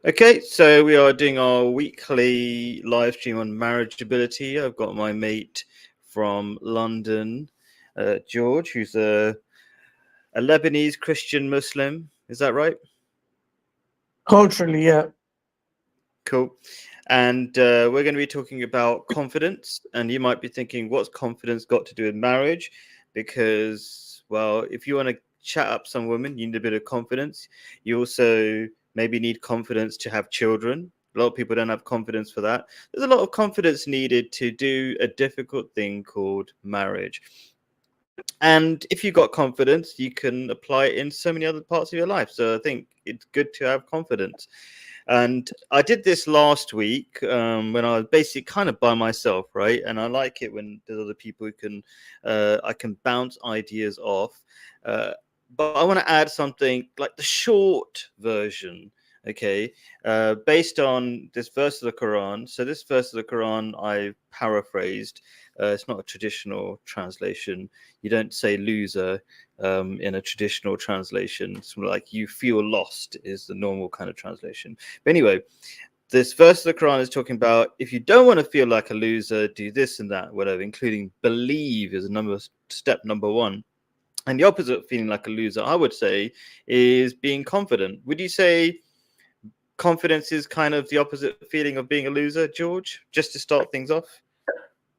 Okay, so we are doing our weekly live stream on Marriageability. I've got my mate from London, George, who's a Lebanese Christian Muslim. Is that right? Culturally, yeah. Cool. And we're going to be talking about confidence. And you might be thinking, what's confidence got to do with marriage? Because, well, if you want to chat up some women, you need a bit of confidence. You also maybe need confidence to have children. A lot of people don't have confidence for that. There's a lot of confidence needed to do a difficult thing called marriage. And if you've got confidence, you can apply it in so many other parts of your life. So I think it's good to have confidence. And I did this last week when I was basically kind of by myself, right? And I like it when there's other people who can, I can bounce ideas off. But I want to add something like the short version, okay, based on this verse of the Quran. So this verse of the Quran I paraphrased. It's not a traditional translation. You don't say loser in a traditional translation. It's like you feel lost is the normal kind of translation. But anyway, this verse of the Quran is talking about if you don't want to feel like a loser, do this and that, whatever, including believe is step number one. And the opposite of feeling like a loser, I would say, is being confident. Would you say confidence is kind of the opposite feeling of being a loser, George? Just to start things off.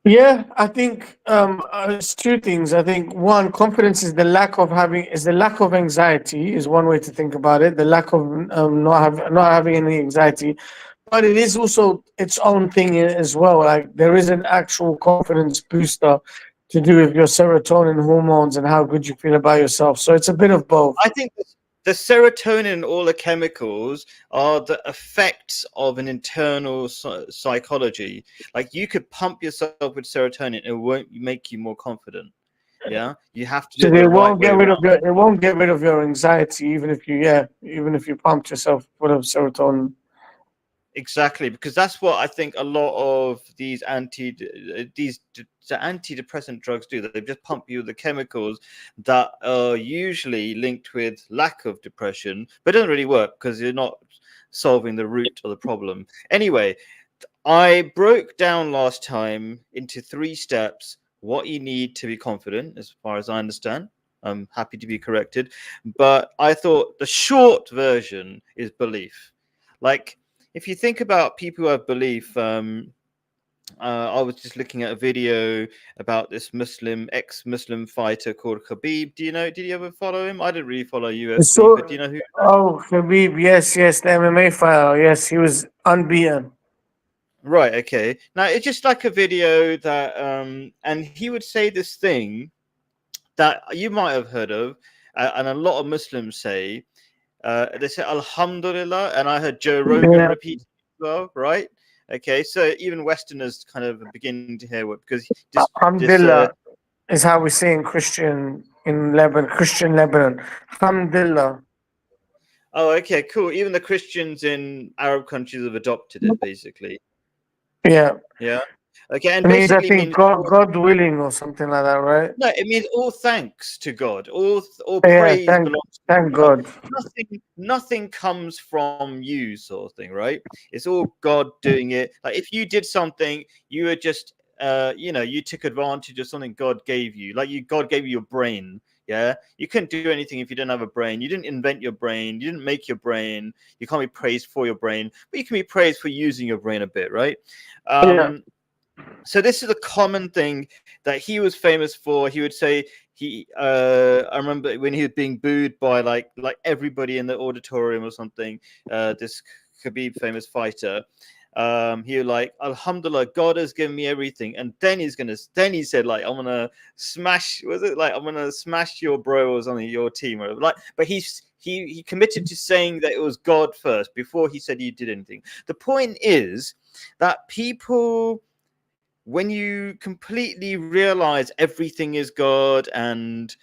Yeah, I think it's two things. I think one, confidence is the lack of anxiety is one way to think about it. The lack of not having any anxiety, but it is also its own thing as well. Like there is an actual confidence booster to do with your serotonin hormones and how good you feel about yourself. So it's a bit of both. I think the serotonin and all the chemicals are the effects of an internal psychology. Like you could pump yourself with serotonin, it won't make you more confident. Yeah, you have to do So it the right way around. it won't get rid of your anxiety even if you pumped yourself full of serotonin. Exactly, because that's what I think a lot of these antidepressant drugs do. They just pump you with the chemicals that are usually linked with lack of depression, but it doesn't really work because you're not solving the root of the problem. Anyway, I broke down last time into 3 steps what you need to be confident, as far as I understand. I'm happy to be corrected, but I thought the short version is belief. Like, if you think about people who have belief, I was just looking at a video about this ex-Muslim fighter called Khabib. Do you know? Did you ever follow him? I didn't really follow UFC, but do So, you know who? oh, Khabib, yes, the MMA fighter, yes, he was unbeaten. Right. Okay. Now it's just like a video that, and he would say this thing that you might have heard of, and a lot of Muslims say. They say Alhamdulillah, and I heard Joe Rogan Yeah, repeat as well. Right. Okay. So even Westerners kind of are beginning to hear what because this Alhamdulillah is how we say in Christian Lebanon. Alhamdulillah. Oh, okay, cool. Even the Christians in Arab countries have adopted it, basically. Yeah, Yeah. Okay, and it means I basically think means God willing or something like that, right? no, it means all thanks to God. All Yeah, praise belongs to thank God. God. Nothing comes from you, sort of thing, right? It's all God doing it. Like if you did something, you were just you took advantage of something God gave you. Like God gave you your brain. Yeah, you couldn't do anything if you didn't have a brain. You didn't invent your brain. You didn't make your brain. You can't be praised for your brain, but you can be praised for using your brain a bit, right? Yeah. So this is a common thing that he was famous for. He would say I remember when he was being booed by like everybody in the auditorium or something, this Khabib famous fighter, he was like, Alhamdulillah, God has given me everything. And then he said, like, I'm gonna smash, was it like I'm gonna smash your bro or something, your team, or like, but he committed to saying that it was God first before he said he did anything. The point is that people, when you completely realize everything is God, and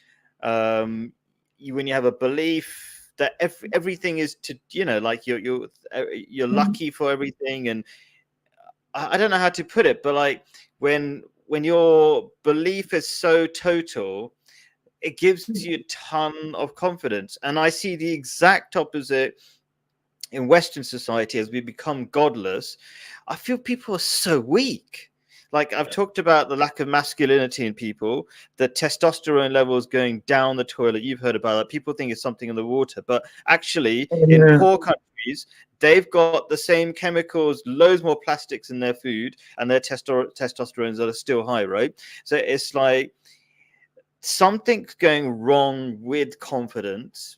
when you have a belief that everything is to, like you're lucky for everything, and I don't know how to put it, but like when your belief is so total, it gives you a ton of confidence. And I see the exact opposite in Western society, as we become godless, I feel people are so weak. Like I've talked about the lack of masculinity in people, the testosterone levels going down the toilet. You've heard about that. People think it's something in the water, but actually, in Yeah. poor countries, they've got the same chemicals, loads more plastics in their food, and their testosterones are still high, right? So it's like something's going wrong with confidence,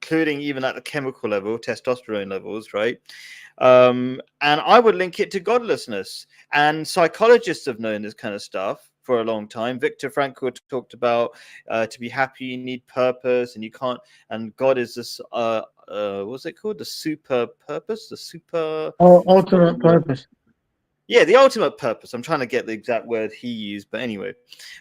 including even at the chemical level, testosterone levels, right? And I would link it to godlessness. And psychologists have known this kind of stuff for a long time. Viktor Frankl talked about to be happy, you need purpose, and you can't. And God is this. What's it called? The super purpose. The super. Forgot the Ultimate word. purpose. Yeah, the ultimate purpose. I'm trying to get the exact word he used, but anyway.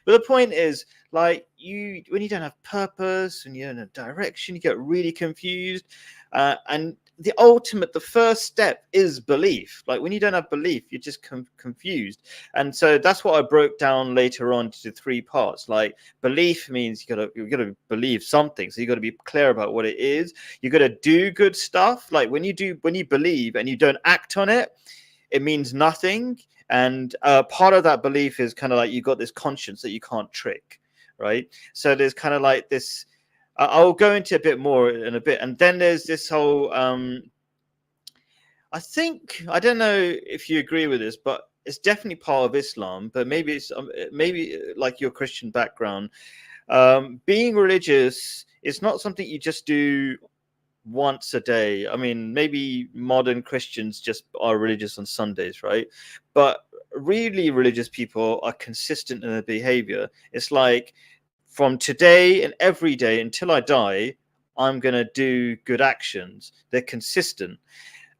But the point is, like you, when you don't have purpose and you're in a direction, you get really confused. And the first step is belief. Like when you don't have belief, you're just confused. And so that's what I broke down later on to 3 parts. Like belief means you gotta believe something. So you got to be clear about what it is. You got to do good stuff. Like when you believe and you don't act on it, it means nothing. And part of that belief is kind of like you got this conscience that you can't trick, right? So there's kind of like this. I'll go into a bit more in a bit, and then there's this whole. I think I don't know if you agree with this, but it's definitely part of Islam. But maybe it's maybe like your Christian background. Being religious is not something you just do once a day. I mean, maybe modern Christians just are religious on Sundays, right? But really religious people are consistent in their behavior. It's like from today and every day until I die, I'm going to do good actions. They're consistent.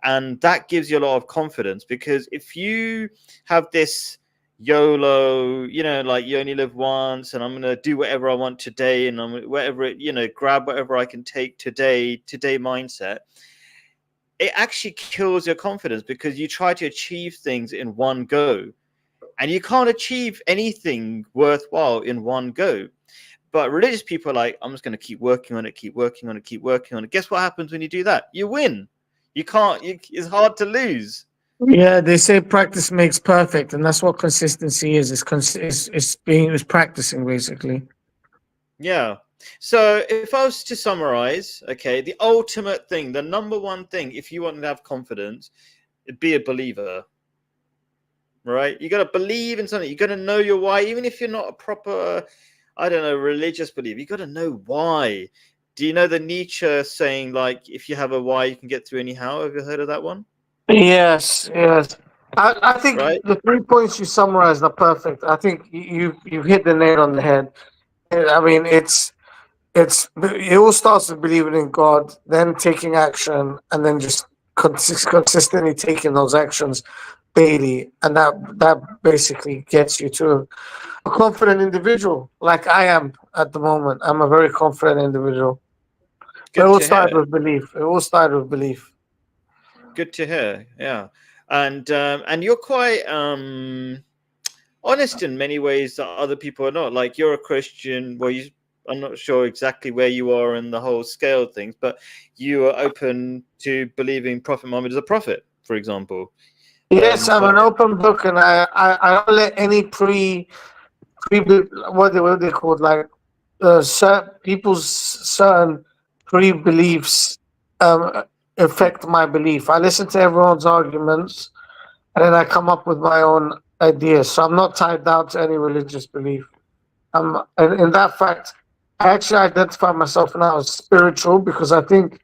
And that gives you a lot of confidence, because if you have this YOLO, like you only live once, and I'm gonna do whatever I want today, and I'm whatever grab whatever I can take today mindset, it actually kills your confidence, because you try to achieve things in one go, and you can't achieve anything worthwhile in one go. But religious people are like, I'm just gonna keep working on it, keep working on it, keep working on it. Guess what happens when you do that? You win. You can't. It's hard to lose. Yeah, they say practice makes perfect, and that's what consistency is. It's practicing basically. Yeah. So if I was to summarize, okay, the ultimate thing, the number one thing, if you want to have confidence, be a believer, right? You got to believe in something. You got to know your why, even if you're not a proper, I don't know, religious believer. You got to know why. Do you know the Nietzsche saying, like, if you have a why, you can get through anyhow? Have you heard of that one? Yes, yes. I think Right? the 3 points you summarized are perfect. I think you hit the nail on the head. I mean, it all starts with believing in God, then taking action, and then just consistently taking those actions daily, and that basically gets you to a confident individual, like I am at the moment. I'm a very confident individual. But it Good all to started hear. with belief. It all started with belief. Good to hear. Yeah. And you're quite honest in many ways that other people are not. Like you're a Christian. Well, I'm not sure exactly where you are in the whole scale of things, but you are open to believing Prophet Muhammad is a prophet, for example. Yes, I'm But an open book, and I don't let any pre what they called, like people's certain pre beliefs um, affect my belief. I listen to everyone's arguments, and then I come up with my own ideas. So I'm not tied down to any religious belief. And in that fact, I actually identify myself now as spiritual, because I think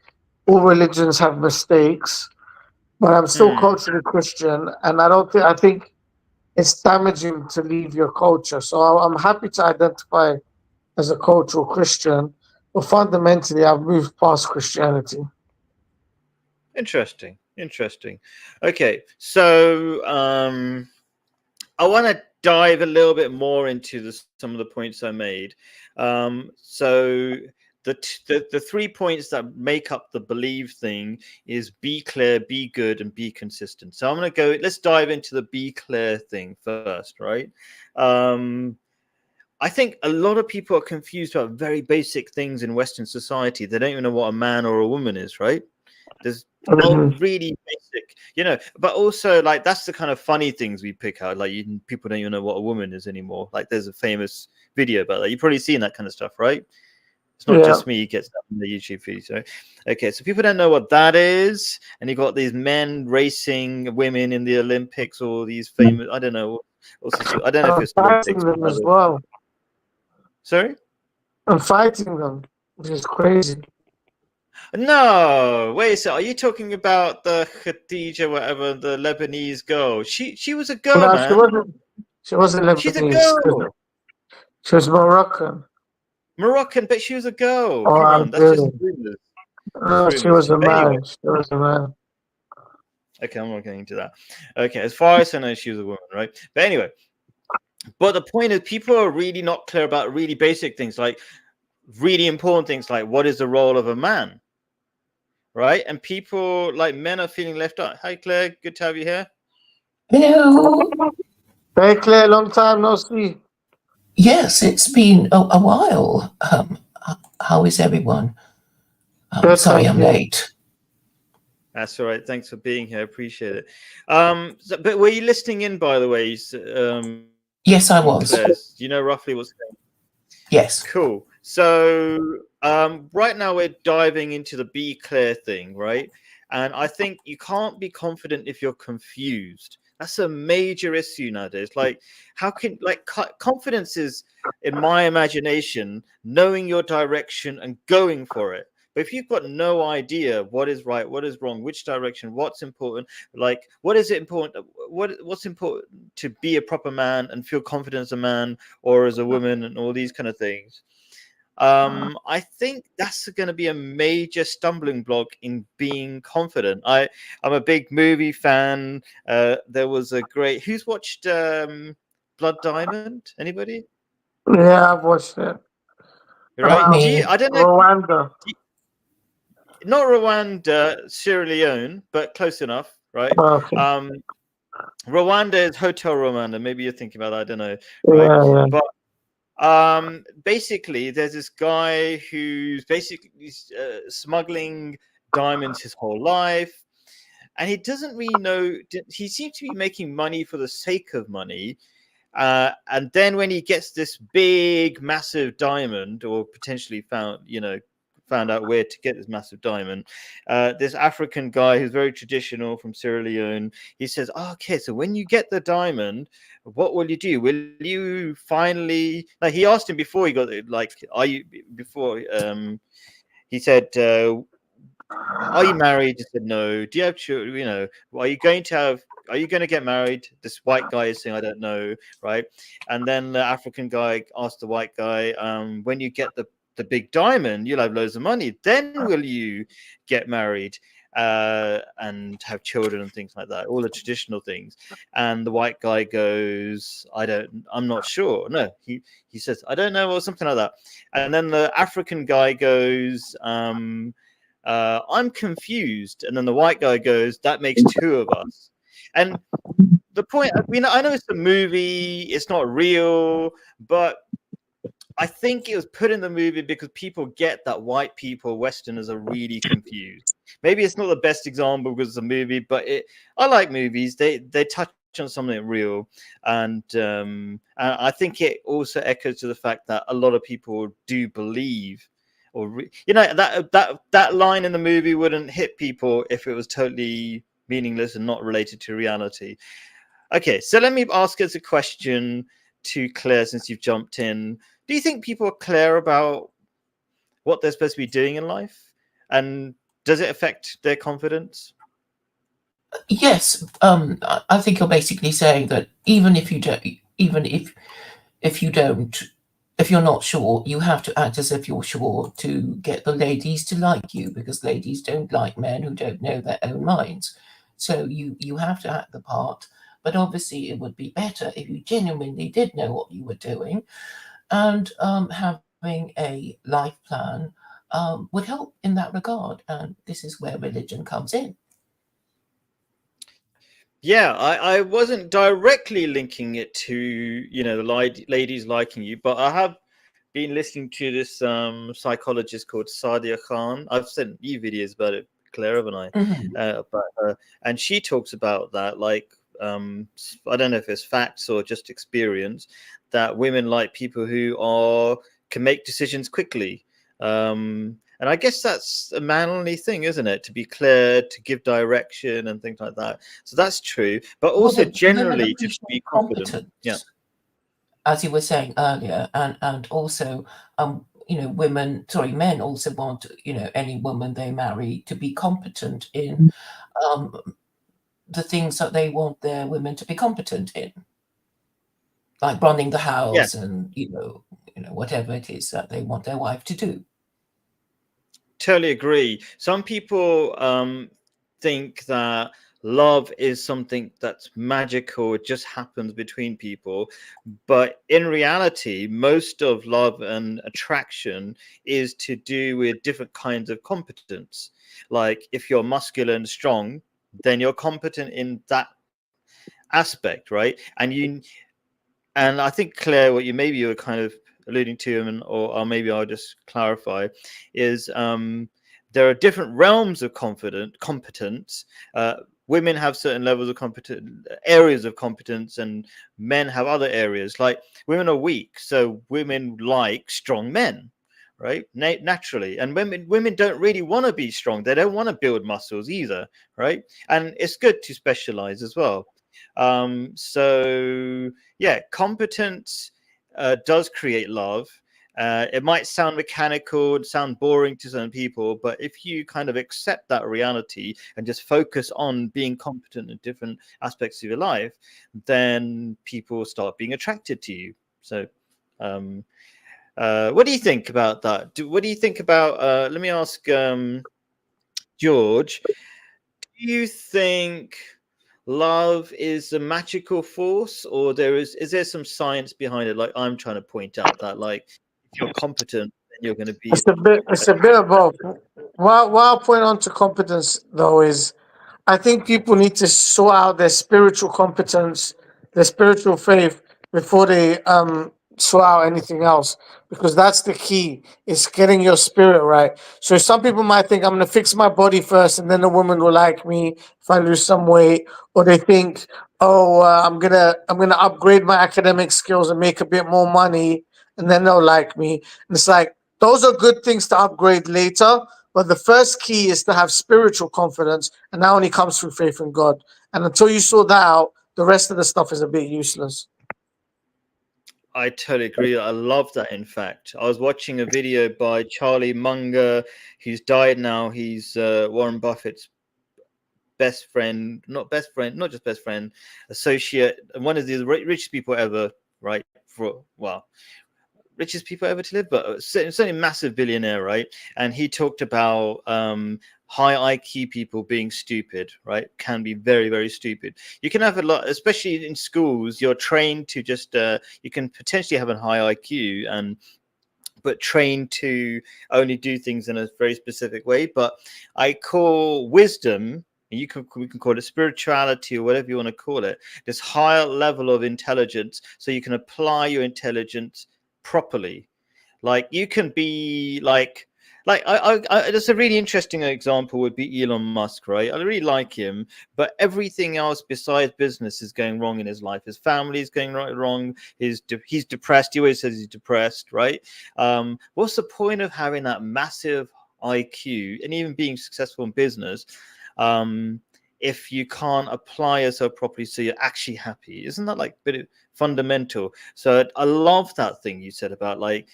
all religions have mistakes, but I'm still hmm, culturally Christian, and I think it's damaging to leave your culture. So I'm happy to identify as a cultural Christian, but fundamentally, I've moved past Christianity. interesting, interesting. Okay, so I want to dive a little bit more into some of the points I made. So the 3 points that make up the believe thing is be clear, be good, and be consistent. So I'm going to go. Let's dive into the be clear thing first, right? Um, I think a lot of people are confused about very basic things in Western society. They don't even know what a man or a woman is, right? There's Mhm. really basic, but also like that's the kind of funny things we pick out. Like people don't even know what a woman is anymore. Like there's a famous video about that. You've probably seen that kind of stuff, right? It's not Yeah. just me who gets that in the YouTube feed. So, okay, so people don't know what that is, and you got these men racing women in the Olympics, or these famous. I don't know. Also, I don't know if it's Fighting Olympics. them But as well. sorry. And fighting them, which is crazy. No, wait. So, are you talking about the Khadija, whatever, the Lebanese girl? She was a girl, No, man. She wasn't She's a Lebanese. girl, She was Moroccan. Moroccan, but she was a girl. Or Come on, that's just Algerian. rumors. Just No, she rumors. was a But anyway, man. She was a man. okay, I'm not getting into that. Okay, as far as I know, she was a woman, right? But anyway, but the point is, people are really not clear about really basic things, like really important things, like what is the role of a man, right? And people, like men, are feeling left out. Hi, Claire. Good to have you here. Hello. Very clear, long time no see. Yes, it's been a while. How is everyone? Good, Sorry, thank I'm you. late. That's all right. Thanks for being here. Appreciate it. But were you listening in, by the way? Yes, I Claire, was. do you know roughly what's going on? Yes. Cool. So right now we're diving into the be clear thing, right? And I think you can't be confident if you're confused. That's a major issue nowadays. Like, how can confidence is, in my imagination, knowing your direction and going for it. But if you've got no idea what is right, what is wrong, which direction, what's important, like what is it important, what's important to be a proper man and feel confident as a man or as a woman and all these kind of things. I think that's going to be a major stumbling block in being confident. I'm a big movie fan. There was a great. Who's watched Blood Diamond? Anybody? Yeah, I've watched it. Right? About Me. I don't know. Rwanda. Not Rwanda, Sierra Leone, but close enough, right? Okay. Um, Rwanda is Hotel Rwanda. Maybe you're thinking about that. I don't know, right? Yeah, yeah. But basically there's this guy who's basically smuggling diamonds his whole life, and he doesn't really know. He seems to be making money for the sake of money, and then when he gets this big massive diamond, or potentially found out where to get this massive diamond, this African guy who's very traditional from Sierra Leone, he says, oh, okay, so when you get the diamond, what will you do? Will you finally, like, he asked him before he got it, like, are you, before he said, are you married? He said no. Do you have children? Are you going to get married? This white guy is saying, I don't know, right? And then the African guy asked the white guy, when you get the big diamond, you'll have loads of money. Then will you get married and have children and things like that? All the traditional things. And the white guy goes, I'm not sure. No, he says, I don't know, or something like that. And then the African guy goes, I'm confused. And then the white guy goes, that makes two of us. And the point, I know it's a movie, it's not real, but I think it was put in the movie because people get that white people, Westerners, are really confused. Maybe it's not the best example because it's a movie, but I like movies. They touch on something real, and I think it also echoes to the fact that a lot of people do believe, or that line in the movie wouldn't hit people if it was totally meaningless and not related to reality. Okay, so let me ask us a question to Claire, since you've jumped in. Do you think people are clear about what they're supposed to be doing in life, and does it affect their confidence? Yes. I think you're basically saying that even if you don't, even if you don't, if you're not sure, you have to act as if you're sure to get the ladies to like you, because ladies don't like men who don't know their own minds. So you have to act the part. But obviously, it would be better if you genuinely did know what you were doing, and having a life plan would help in that regard. And this is where religion comes in. Yeah, I wasn't directly linking it to the ladies liking you, but I have been listening to this psychologist called Sadia Khan. I've sent you videos about it, Claire, haven't I? Mhm. About her, and she talks about that, like, I don't know if it's facts or just experience, that women like people who can make decisions quickly. And I guess that's a manly thing, isn't it? To be clear, to give direction and things like that. So that's true, but Well, also the women generally to appreciate be confident. Yeah. competence, as you were saying earlier, and also, men also want, any woman they marry to be competent in um, the things that they want their women to be competent in, like running the Yeah. house and whatever it is that they want their wife to do. Totally agree. Some people think that love is something that's magical, it just happens between people. But in reality, most of love and attraction is to do with different kinds of competence. Like if you're muscular and strong, then you're competent in that aspect, right? And I think, Claire, what you were kind of alluding to, and or maybe I'll just clarify, is there are different realms of competence. Women have certain levels of areas of competence, and men have other areas. Like women are weak, so women like strong men, right? Naturally, and women don't really want to be strong. They don't want to build muscles either, right? And it's good to specialize as well. So yeah, competence does create love. It might sound mechanical, sound boring to some people, but if you kind of accept that reality and just focus on being competent in different aspects of your life, then people start being attracted to you. So, what do you think about that? What do you think about? Let me ask George. Do you think love is a magical force, or is there some science behind it? Like I'm trying to point out that, like, if you're competent, then you're going to be It's a bit of both. What I'll point on to competence though is I think people need to sort out their spiritual competence, their spiritual faith before they sort out anything else, because that's the key. It's getting your spirit right. So some people might think I'm gonna fix my body first, and then a woman will like me if I lose some weight, or they think, oh, I'm gonna upgrade my academic skills and make a bit more money, and then they'll like me. And it's like those are good things to upgrade later. But the first key is to have spiritual confidence, and that only comes through faith in God. And until you sort that out, the rest of the stuff is a bit useless. I totally agree. I love that. In fact, I was watching a video by Charlie Munger, who's died now. He's Warren Buffett's best friend, not just best friend, associate, and one of the richest people ever, right? Richest people ever to live, but certainly massive billionaire, right? And he talked about high IQ people being stupid, right? Can be very, very stupid. You can have a lot, especially in schools. You're trained to just you can potentially have a high IQ but trained to only do things in a very specific way. But I call wisdom, we can call it spirituality or whatever you want to call it, this higher level of intelligence, so you can apply your intelligence properly. Like you can be that's a really interesting example would be Elon Musk, right? I really like him, but everything else besides business is going wrong in his life. His family is going wrong. He's depressed. He always says he's depressed, right? What's the point of having that massive IQ and even being successful in business if you can't apply yourself properly so you're actually happy? Isn't that like a bit of fundamental? So I love that thing you said about like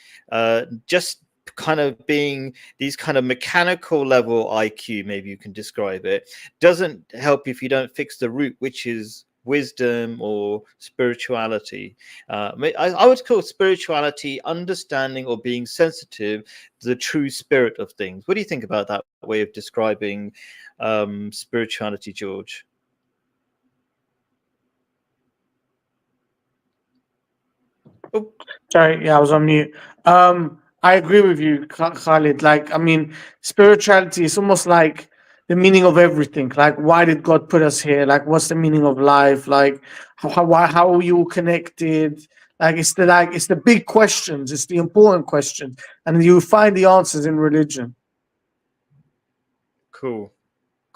just kind of being these kind of mechanical level IQ, maybe you can describe it, doesn't help if you don't fix the root, which is wisdom or spirituality. I would call spirituality understanding or being sensitive to the true spirit of things. What do you think about that way of describing spirituality, George? Oh, Sorry, yeah, I was on mute. I agree with you, Khalid. Like, I mean, spirituality is almost like the meaning of everything. Like, why did God put us here? Like, what's the meaning of life? Like, how are you connected? It's the big questions. It's the important questions, and you find the answers in religion. cool.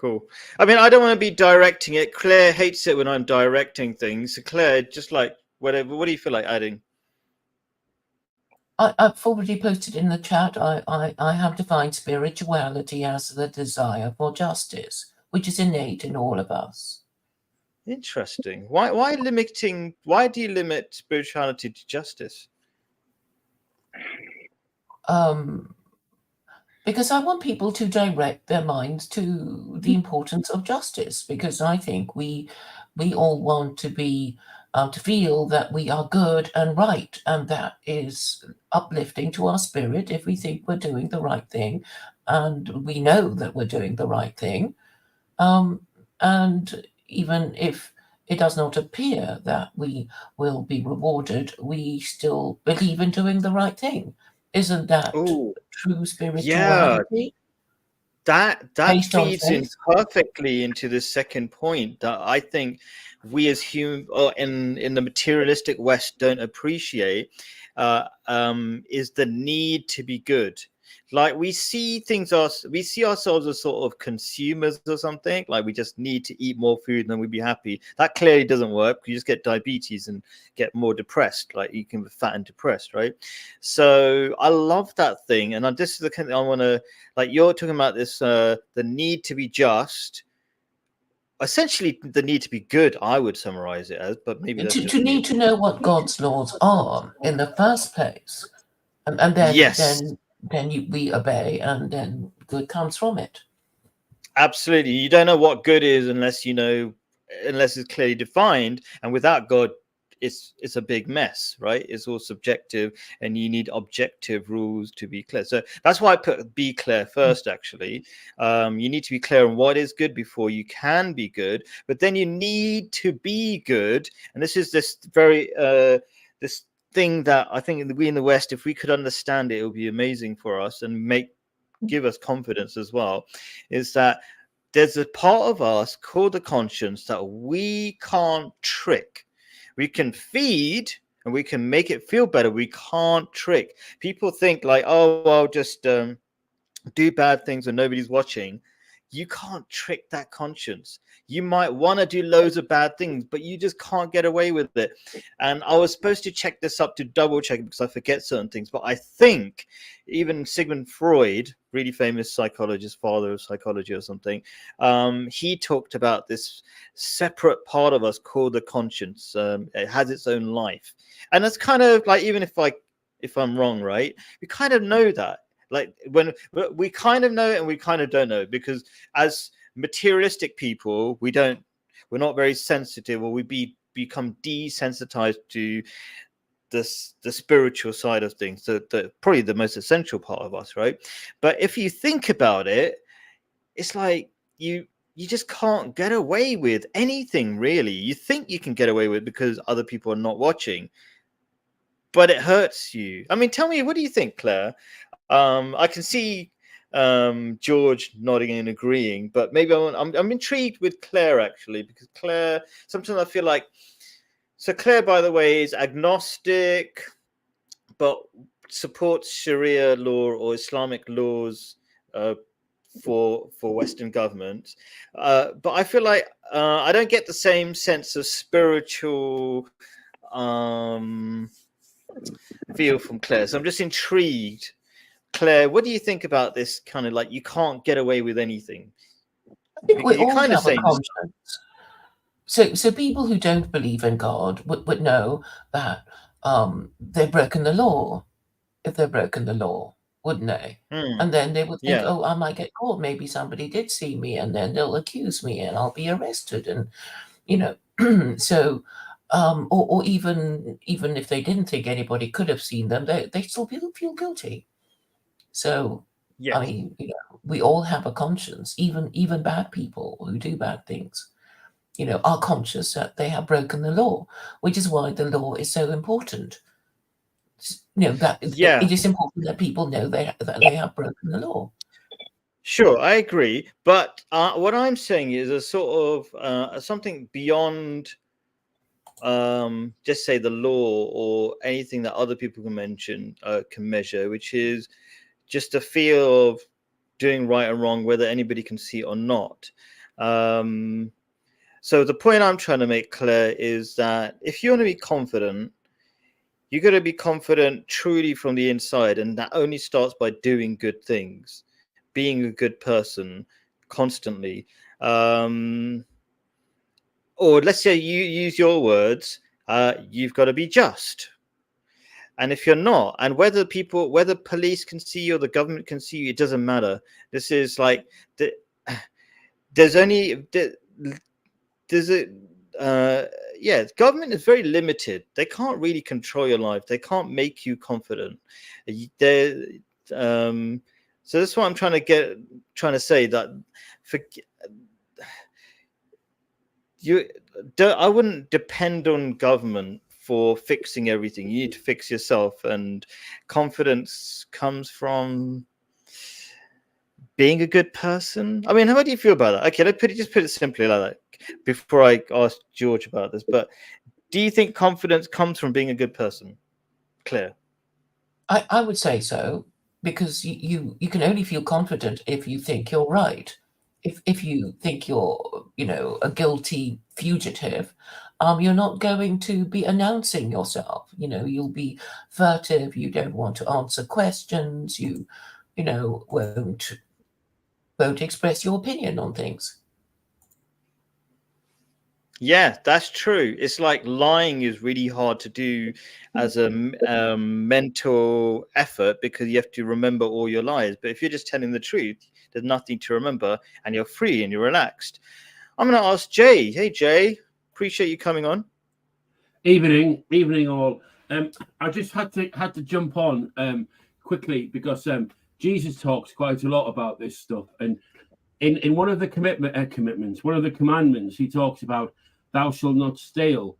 Cool. I mean, I don't want to be directing it. Claire hates it when I'm directing things. So Claire, just like whatever. What do you feel like adding? I've already posted in the chat. I have defined spirituality as the desire for justice, which is innate in all of us. Interesting. Why limiting? Why do you limit spirituality to justice? Because I want people to direct their minds to the importance of justice. Because I think we all want to be to feel that we are good and right, and that is uplifting to our spirit if we think we're doing the right thing, and we know that we're doing the right thing. And even if it does not appear that we will be rewarded, we still believe in doing the right thing. Isn't that Oh, true yeah. spirituality That based on feeds in faith? perfectly into the second point that I think we as human or in the materialistic West don't appreciate is the need to be good. Like we see we see ourselves as sort of consumers or something. Like we just need to eat more food and then we'd be happy. That clearly doesn't work. You just get diabetes and get more depressed. Like you can be fat and depressed, right? So I love that thing, and this is the kind of thing I want to like. You're talking about this, the need to be just. Essentially, the need to be good. I would summarize it as, but maybe that's To just me. need to know what God's laws are in the first place, and Yes, we obey, and then good comes from it. absolutely. You don't know what good is unless unless it's clearly defined. And without God, it's a big mess, right? It's all subjective, and you need objective rules to be clear. So that's why I put be clear first. Actually, you need to be clear on what is good before you can be good. But then you need to be good, and this is this very this thing that I think we in the West, if we could understand it, it would be amazing for us and give us confidence as well, is that there's a part of us called the conscience that we can't trick. We can feed and we can make it feel better. We can't trick. People think like, oh, I'll just do bad things when nobody's watching. You can't trick that conscience. You might want to do loads of bad things, but you just can't get away with it. And I was supposed to check this up to double check because I forget certain things, but I think even Sigmund Freud, really famous psychologist, father of psychology or something, he talked about this separate part of us called the conscience. It has its own life, and that's kind of like, even if I'm wrong, right? We kind of know that. Like when we kind of know it and we kind of don't know, because as materialistic people, we're not very sensitive, or become desensitized to the spiritual side of things, the probably the most essential part of us, right? But if you think about it, it's like you just can't get away with anything, really. You think you can get away with it because other people are not watching, but it hurts you. I mean, tell me, what do you think, Claire? I can see George nodding and agreeing, but maybe I'm intrigued with Claire, actually, because Claire, sometimes I feel like, so Claire, by the way, is agnostic, but supports Sharia law or Islamic laws for Western governments. But I feel like I don't get the same sense of spiritual feel from Claire. So I'm just intrigued. Claire, what do you think about this kind of like you can't get away with anything? I think we Because you're all kind of have a saying this. conscience. So people who don't believe in God would know that they've broken the law if they've broken the law, wouldn't they? And then they would think, Yeah. oh, I might get caught. Maybe somebody did see me, and then they'll accuse me, and I'll be arrested. And you know, so or even if they didn't think anybody could have seen them, they still feel guilty. So Yes. I mean, we all have a conscience. Even bad people who do bad things, are conscious that they have broken the law, which is why the law is so important. That Yeah. it is important that people know that they have broken the law. Sure, I agree. But what I'm saying is a sort of something beyond just say the law or anything that other people can measure, which is just a feel of doing right and wrong, whether anybody can see it or not. So the point I'm trying to make clear is that if you want to be confident, you got to be confident truly from the inside, and that only starts by doing good things, being a good person constantly. Or let's say you use your words, you've got to be just. And if you're not, and whether police can see you or the government can see you, it doesn't matter. This is like there's only there's a government is very limited. They can't really control your life. They can't make you confident. So that's what I'm trying to say, that I wouldn't depend on government for fixing everything. You need to fix yourself, and confidence comes from being a good person. I mean, how do you feel about that? Okay, let's put it simply like that before I ask George about this. But do you think confidence comes from being a good person? Claire? I would say so, because you can only feel confident if you think you're right. If you think you're, a guilty fugitive, you're not going to be announcing yourself. You'll be furtive. You don't want to answer questions. You won't express your opinion on things. Yeah, that's true. It's like lying is really hard to do as a mental effort, because you have to remember all your lies. But if you're just telling the truth, there's nothing to remember, and you're free and you're relaxed. I'm going to ask Jay. Hey, Jay, appreciate you coming on. Evening all. I just had to jump on quickly because Jesus talks quite a lot about this stuff, and in one of the commitments, one of the commandments, he talks about thou shalt not steal.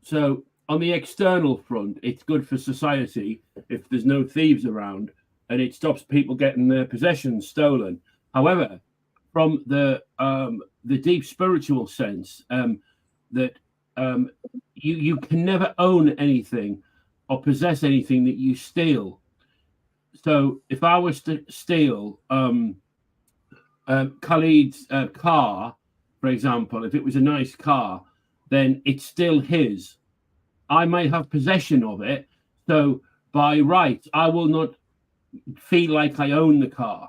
So on the external front, it's good for society if there's no thieves around, and it stops people getting their possessions stolen. However, from the deep spiritual sense, that you can never own anything or possess anything that you steal. So if I was to steal Khalid's car, for example, if it was a nice car, then it's still his. I might have possession of it, so by right, I will not feel like I own the car,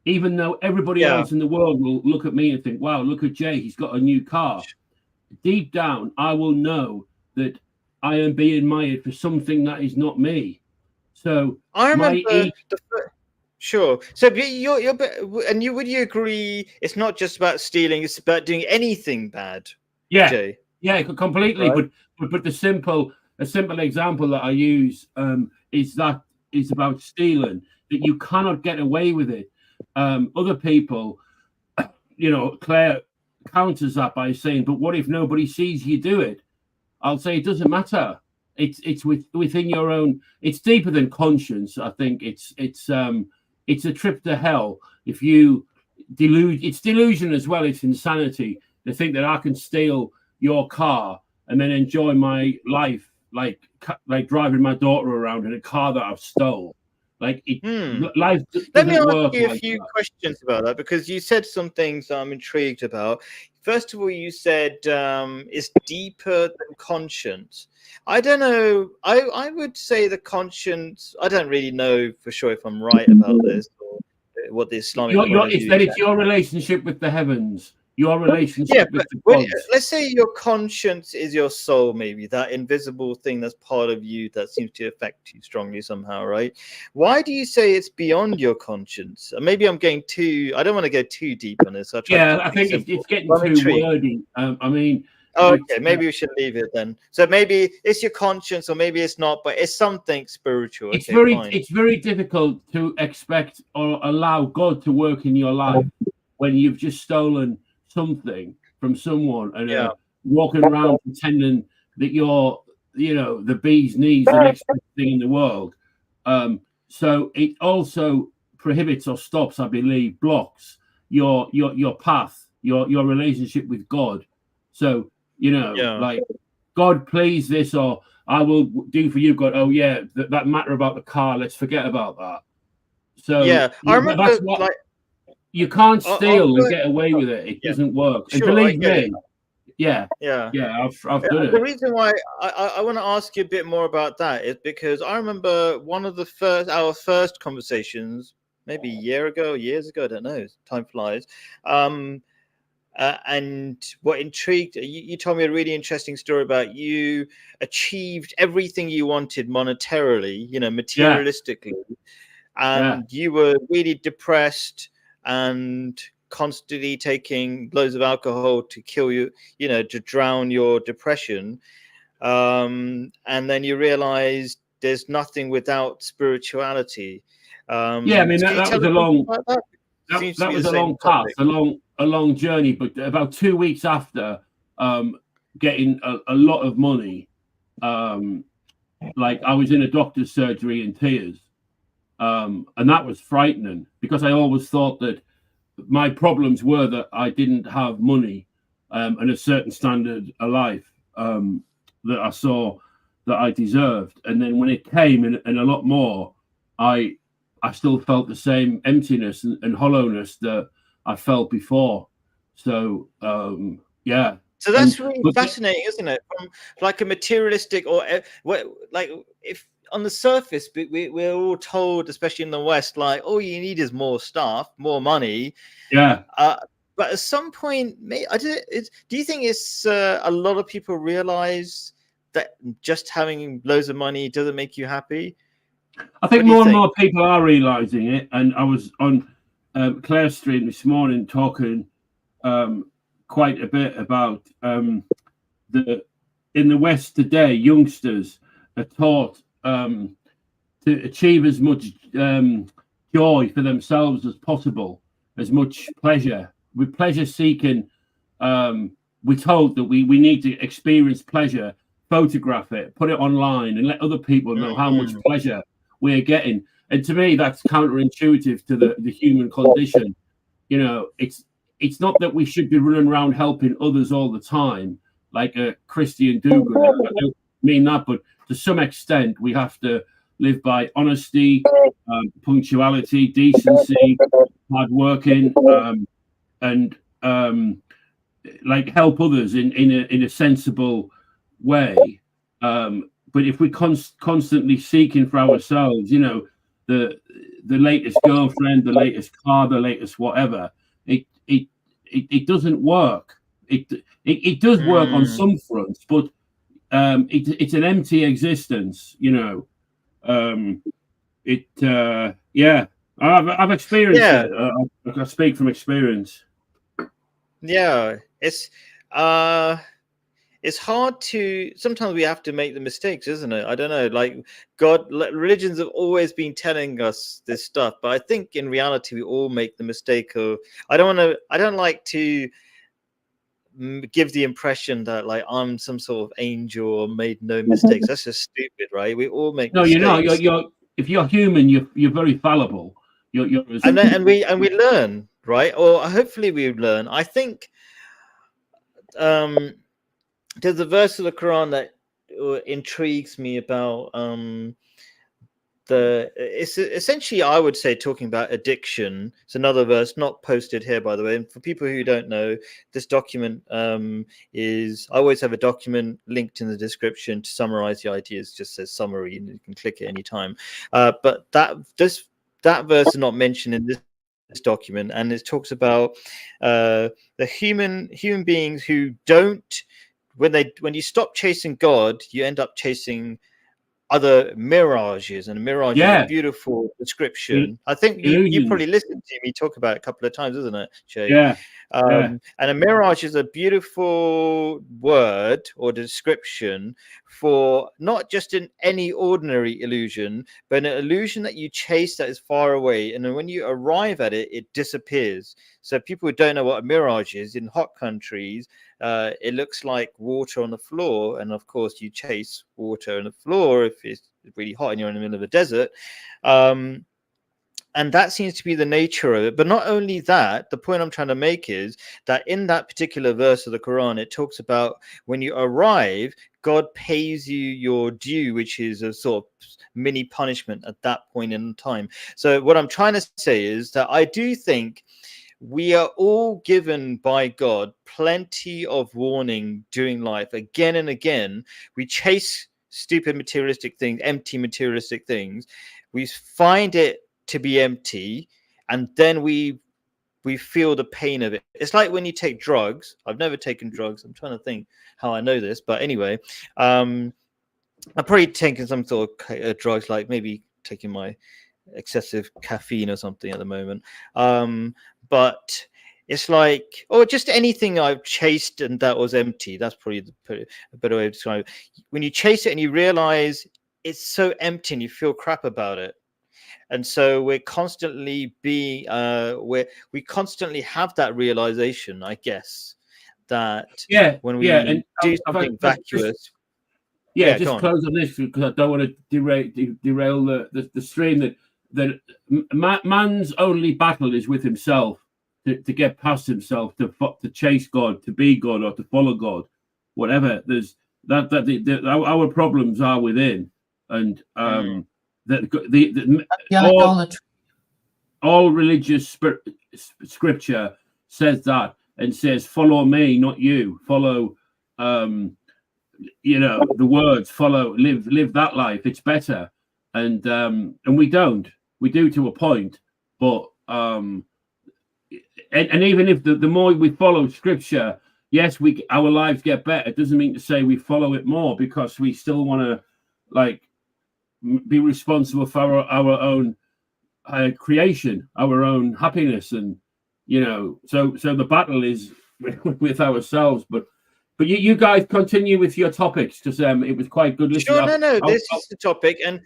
even though everybody else in the world will look at me and think, wow, look at Jay, he's got a new car. Deep down, I will know that I am being mired for something that is not me. So I remember sure. So would you agree it's not just about stealing, it's about doing anything bad? Yeah, Jay? Yeah, completely. Right. But a simple example that I use is about stealing, that you cannot get away with it. Other people, Claire counters that by saying, but what if nobody sees you do it? I'll say it doesn't matter. It's within your own. It's deeper than conscience. I think it's a trip to hell if you delude. It's delusion as well. It's insanity to think that I can steal your car and then enjoy my life like driving my daughter around in a car that I've stole. Like life doesn't Let me work ask you like a few that. questions about that, because you said some things I'm intrigued about. First of all, you said it's deeper than conscience. I don't know. I would say the conscience. I don't really know for sure if I'm right about this or what the Islamic point of view is. It's your relationship with the heavens. Your relationship with the gods. Let's say your conscience is your soul, maybe that invisible thing that's part of you that seems to affect you strongly somehow, right? Why do you say it's beyond your conscience? Maybe I'm going I don't want to go too deep on this. I think it's getting too wordy. Okay, maybe we should leave it then. So maybe it's your conscience, or maybe it's not, but it's something spiritual. It's very difficult to expect or allow God to work in your life when you've just stolen something from someone and walking around pretending that you're the bee's knees, the next thing in the world. So it also prohibits or stops, I believe, blocks your path, your relationship with God. So like, God, please this, or I will do for you, God. Oh yeah, that matter about the car, let's forget about that. So I remember you can't I'll steal and go- get away with it. It Yeah. doesn't work. And Sure, I believe get it. me, yeah, Yeah. I've done The it. reason why I want to ask you a bit more about that is because I remember one of our first conversations, maybe a year ago, years ago, I don't know, time flies. And what intrigued you told me a really interesting story about you achieved everything you wanted monetarily, materialistically, and you were really depressed and constantly taking loads of alcohol to kill you, to drown your depression. And then you realized there's nothing without spirituality. Yeah, I mean Can you that tell was a us long about that? Seems to that be was the a same long path, topic. a long journey. But about 2 weeks after getting a lot of money, like I was in a doctor's surgery in tears, and that was frightening because I always thought that my problems were that I didn't have money and a certain standard of life that I saw that I deserved. And then when it came and a lot more, I still felt the same emptiness and hollowness that I felt before. So yeah. So that's really fascinating, isn't it? From like a materialistic or like if on the surface, we're all told, especially in the West, like all you need is more stuff, more money. Yeah. But at some point, do you think it's a lot of people realize that just having loads of money doesn't make you happy? I think more and more people are realizing it. And I was on Claire's stream this morning talking quite a bit about in the West today, youngsters are taught to achieve as much joy for themselves as possible, as much pleasure. With pleasure seeking, we're told that we need to experience pleasure, photograph it, put it online, and let other people know how much pleasure we're getting. And to me, that's counterintuitive to the human condition. It's not that we should be running around helping others all the time, like a Christian do-gooder. I don't mean that, but to some extent, we have to live by honesty, punctuality, decency, hard working, and like help others in a sensible way. But if we're constantly seeking for ourselves, the latest girlfriend, the latest car, the latest whatever, it doesn't work. It does work on some fronts, but it's an empty existence. Yeah, I've experienced it. I speak from experience. Yeah, it's hard to. Sometimes we have to make the mistakes, isn't it? I don't know. Like religions have always been telling us this stuff, but I think in reality we all make the mistake of. I don't like to give the impression that like I'm some sort of angel or made no mistakes. That's just stupid, right? We all make mistakes. You're if you're human, you're very fallible. And we learn, right? Or hopefully we learn. I think there's a verse of the Quran that intrigues me about it's essentially, I would say, talking about addiction. It's another verse not posted here, by the way. And for people who don't know, this document is, I always have a document linked in the description to summarize the ideas. Just says summary, and you can click it anytime. But that verse is not mentioned in this document, and it talks about the human beings who don't, when you stop chasing God, you end up chasing other mirages, and mirage is a beautiful description. I think you probably listened to me talk about it a couple of times, isn't it, Shay? Yeah. And a mirage is a beautiful word or description for not just any ordinary illusion, but an illusion that you chase that is far away, and then when you arrive at it, it disappears. So people who don't know what a mirage is, in hot countries, it looks like water on the floor, and of course you chase water on the floor if it's really hot and you're in the middle of a desert. And that seems to be the nature of it. But not only that, the point I'm trying to make is that in that particular verse of the Quran, it talks about when you arrive, God pays you your due, which is a sort of mini punishment at that point in time. So what I'm trying to say is that I do think we are all given by God plenty of warning during life. Again and again, we chase stupid materialistic things, empty materialistic things. We find it to be empty, and then we feel the pain of it. It's like when you take drugs. I've never taken drugs. I'm trying to think how I know this, but anyway, I'm probably taking some sort of drugs, like maybe taking my excessive caffeine or something at the moment. But it's like, or just anything I've chased and that was empty. That's probably a better way of describing it. When you chase it and you realize it's so empty and you feel crap about it. And so we're constantly we constantly have that realization, I guess, that when we do something vacuous. Just close on this because I don't want to derail the stream. That man's only battle is with himself, to get past himself, to chase God, to be God, or to follow God, whatever. There's our problems are within, and all religious scripture says that, and says, "Follow me, not you. Follow." The words, follow, live that life. It's better, and we don't. We do to a point, but and even if the more we follow scripture, yes, our lives get better. It doesn't mean to say we follow it more, because we still want to be responsible for our own creation, our own happiness, and so the battle is with ourselves, but. But you guys continue with your topics, because it was quite good listening. Sure, no, this is the topic, and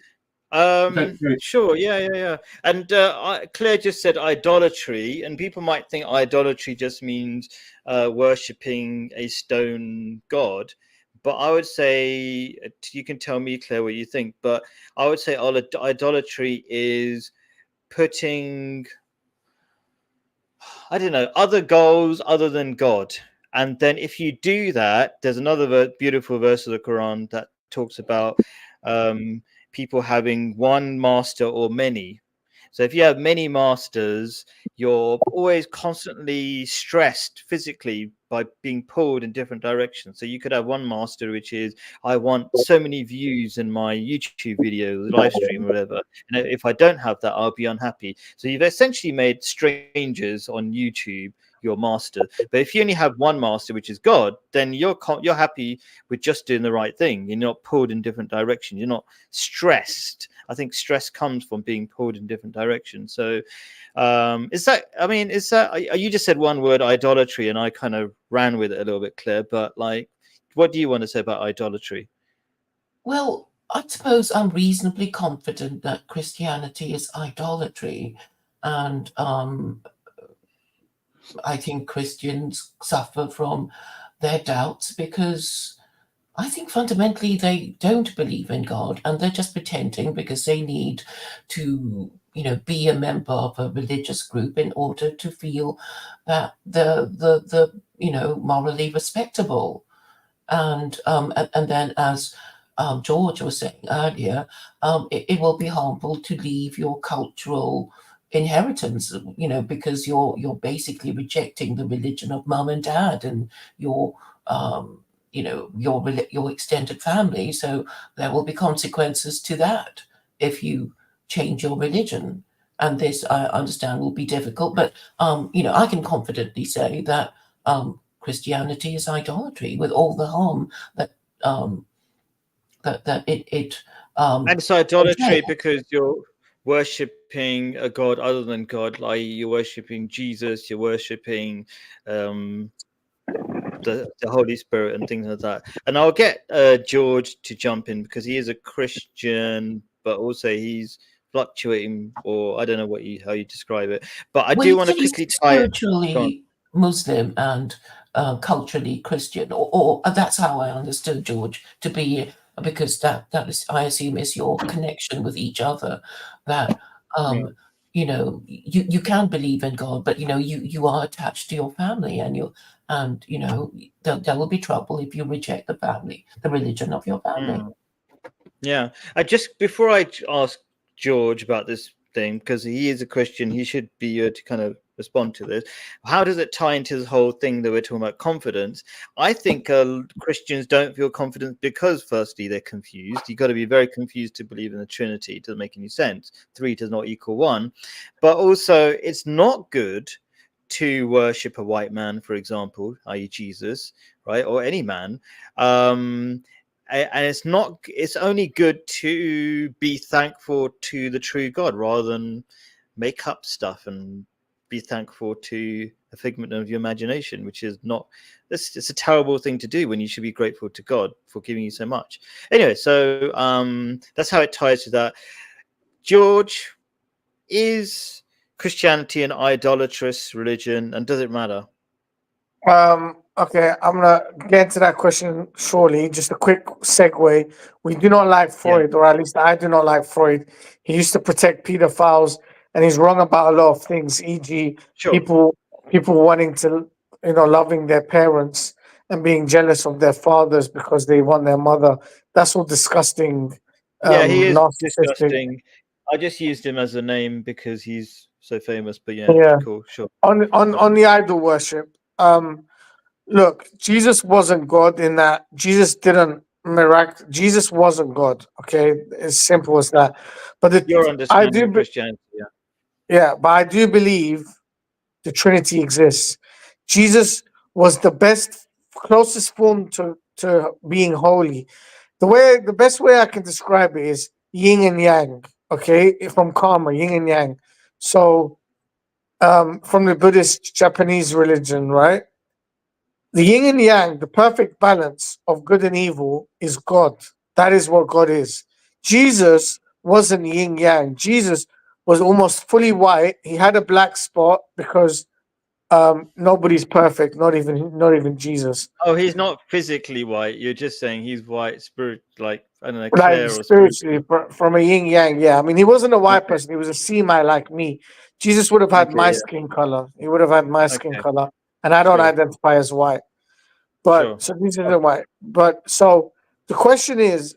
sure, yeah. And Claire just said idolatry, and people might think idolatry just means worshipping a stone god. But I would say, you can tell me, Claire, what you think, but I would say idolatry is putting, I don't know, other goals other than God. And then if you do that, there's another beautiful verse of the Quran that talks about people having one master or many. So if you have many masters, you're always constantly stressed physically by being pulled in different directions. So you could have one master, which is, I want so many views in my YouTube video, live stream, or whatever. And if I don't have that, I'll be unhappy. So you've essentially made strangers on YouTube your master. But if you only have one master, which is God, then you're happy with just doing the right thing. You're not pulled in different directions. You're not stressed. I think stress comes from being pulled in different directions. So you just said one word, idolatry, and I kind of ran with it a little bit, Claire, but what do you want to say about idolatry? Well, I suppose I'm reasonably confident that Christianity is idolatry, and I think Christians suffer from their doubts because I think fundamentally they don't believe in God, and they're just pretending because they need to, be a member of a religious group in order to feel that the morally respectable. And then, as George was saying earlier, it will be harmful to leave your cultural inheritance, because you're basically rejecting the religion of mum and dad and your your extended family. So there will be consequences to that if you change your religion. And this, I understand, will be difficult, but I can confidently say that Christianity is idolatry, with all the harm that it and it's idolatry because you're worshipping a god other than God, like you're worshipping Jesus, you're worshipping the Holy Spirit and things like that. And I'll get George to jump in because he is a Christian, but also he's fluctuating, or I don't know how you describe it. But I do want to quickly tie spiritually Muslim and culturally Christian, or that's how I understood George to be, because that is, I assume, is your connection with each other. That you can believe in God, but you are attached to your family, and there will be trouble if you reject the religion of your family. Yeah, before I ask George about this thing, because he is a Christian, he should be able to kind of respond to this. How does it tie into this whole thing that we're talking about confidence? I think Christians don't feel confident because, firstly, they're confused. You've got to be very confused to believe in the Trinity. It doesn't make any sense. 3 does not equal 1. But also, it's not good to worship a white man, for example, i.e. Jesus, right, or any man. And it's only good to be thankful to the true God rather than make up stuff and be thankful to a figment of your imagination, which is not, it's a terrible thing to do when you should be grateful to God for giving you so much. Anyway, so that's how it ties to that. George, is Christianity an idolatrous religion, and does it matter? Okay, I'm gonna get to that question shortly. Just a quick segue. We do not like Freud, or at least I do not like Freud. He used to protect pedophiles, and he's wrong about a lot of things, e.g., Sure. people wanting to, loving their parents and being jealous of their fathers because they want their mother. That's all disgusting. Yeah, he is narcissistic. disgusting. I just used him as a name because he's so famous. But Yeah. cool, sure. On the idol worship. Look, Jesus wasn't God in that Jesus didn't Jesus wasn't God. Okay, as simple as that. But Your I understanding do, of Christianity, but I do believe the Trinity exists. Jesus was the closest form to being holy. The best way I can describe it is yin and yang. Okay, from karma, yin and yang. So, from the Buddhist Japanese religion, right? The yin and yang, the perfect balance of good and evil, is God. That is what God is. Jesus wasn't yin yang. Jesus was almost fully white. He had a black spot because nobody's perfect, not even Jesus. Oh, he's not physically white. You're just saying he's white, spirit, like, I don't know, Like clear or spiritually, from a yin yang, yeah. I mean, he wasn't a white Okay. person. He was a Semite like me. Jesus would have had Okay, my yeah. skin color. He would have had my skin Okay. color, and I don't Sure. identify as white. But Sure. so this isn't white. But so the question is,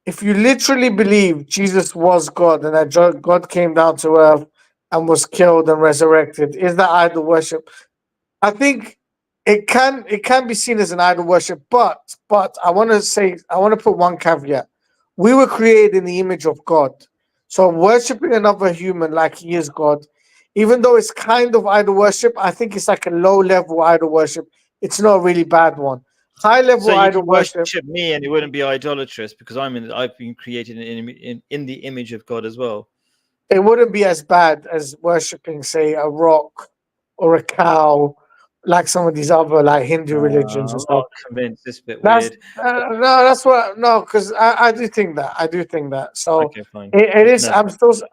if you literally believe Jesus was God and that God came down to earth and was killed and resurrected, is that idol worship? I think it can be seen as an idol worship, but I want to put one caveat. We were created in the image of God. So worshiping another human like he is God, even though it's kind of idol worship, I think it's like a low level idol worship. It's not a really bad one. High So level you idol can worship, worship me and it wouldn't be idolatrous because I've been created in the image of God as well. it wouldn't be as bad as worshiping, say, a rock or a cow, like some of these other like Hindu religions and I'm stuff. not convinced. It's a bit That's weird. no, that's what no, because I do think that So Okay, fine. it is. No.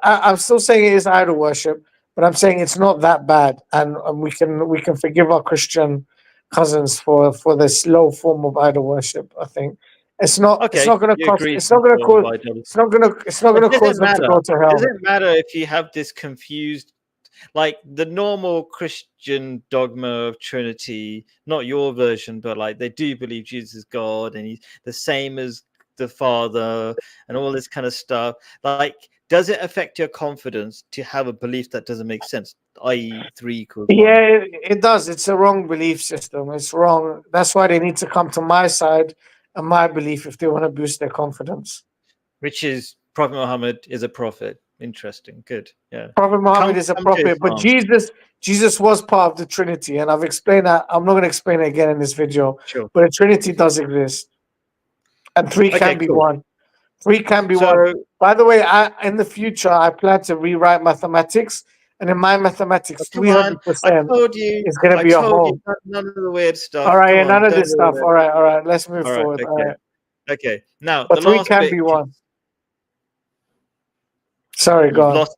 I'm still saying it is idol worship, but I'm saying it's not that bad, and we can forgive our Christian cousins for this low form of idol worship. I think it's not. It's Okay, not going to you cost. agree. It's not going to cause. Idolatry. It's not going to. It's not It going to cause doesn't them to matter. go to It hell. doesn't matter if you have this confused, like the normal Christian dogma of Trinity, not your version, but like they do believe Jesus is God and he's the same as the Father and all this kind of stuff. Like, does it affect your confidence to have a belief that doesn't make sense, i.e., 3 equals 1? Yeah, it does. It's a wrong belief system. It's wrong. That's why they need to come to my side and my belief if they want to boost their confidence. Which is Prophet Muhammad is a prophet. Interesting. Good. Yeah. Prophet Muhammad is a Come to prophet, but Islam. Jesus was part of the Trinity, and I've explained that. I'm not going to explain it again in this video, Sure. but a Trinity does exist, and 3 Okay, can be cool. 1. 3 can be 1. So By the way, in the future, I plan to rewrite mathematics, and in my mathematics, come on. 300% told you. is going to I be a told you whole. none of the weird stuff. All right, Come and on, none of don't this do stuff. it. All right. Let's move All right. forward. All Okay. right. Okay. Now But the 3 last can bit. be 1. Sorry, go You've on. lost.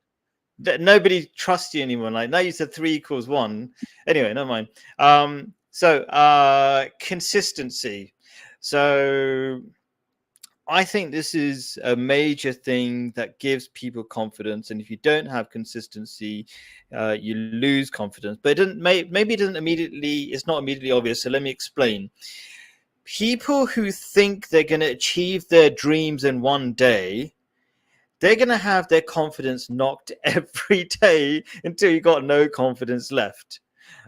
Nobody trusts you anymore. Like now, you said 3 equals 1. Anyway, never mind. So consistency. So I think this is a major thing that gives people confidence, and if you don't have consistency, you lose confidence. But it doesn't. Maybe it doesn't immediately. It's not immediately obvious. So let me explain. People who think they're going to achieve their dreams in one day, they're going to have their confidence knocked every day until you got no confidence left.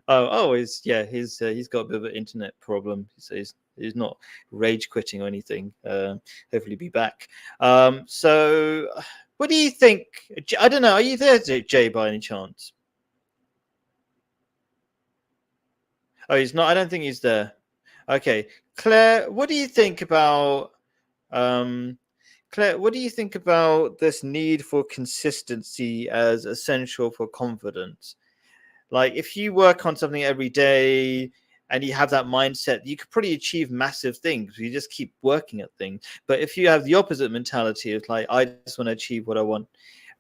He's got a bit of an internet problem. So he's not rage quitting or anything. Hopefully be back. So what do you think? I don't know. Are you there, Jay, by any chance? Oh, he's not. I don't think he's there. Okay. Claire, what do you think about Claire, what do you think about this need for consistency as essential for confidence? Like, if you work on something every day and you have that mindset, you could probably achieve massive things. You just keep working at things. But if you have the opposite mentality of like, I just want to achieve what I want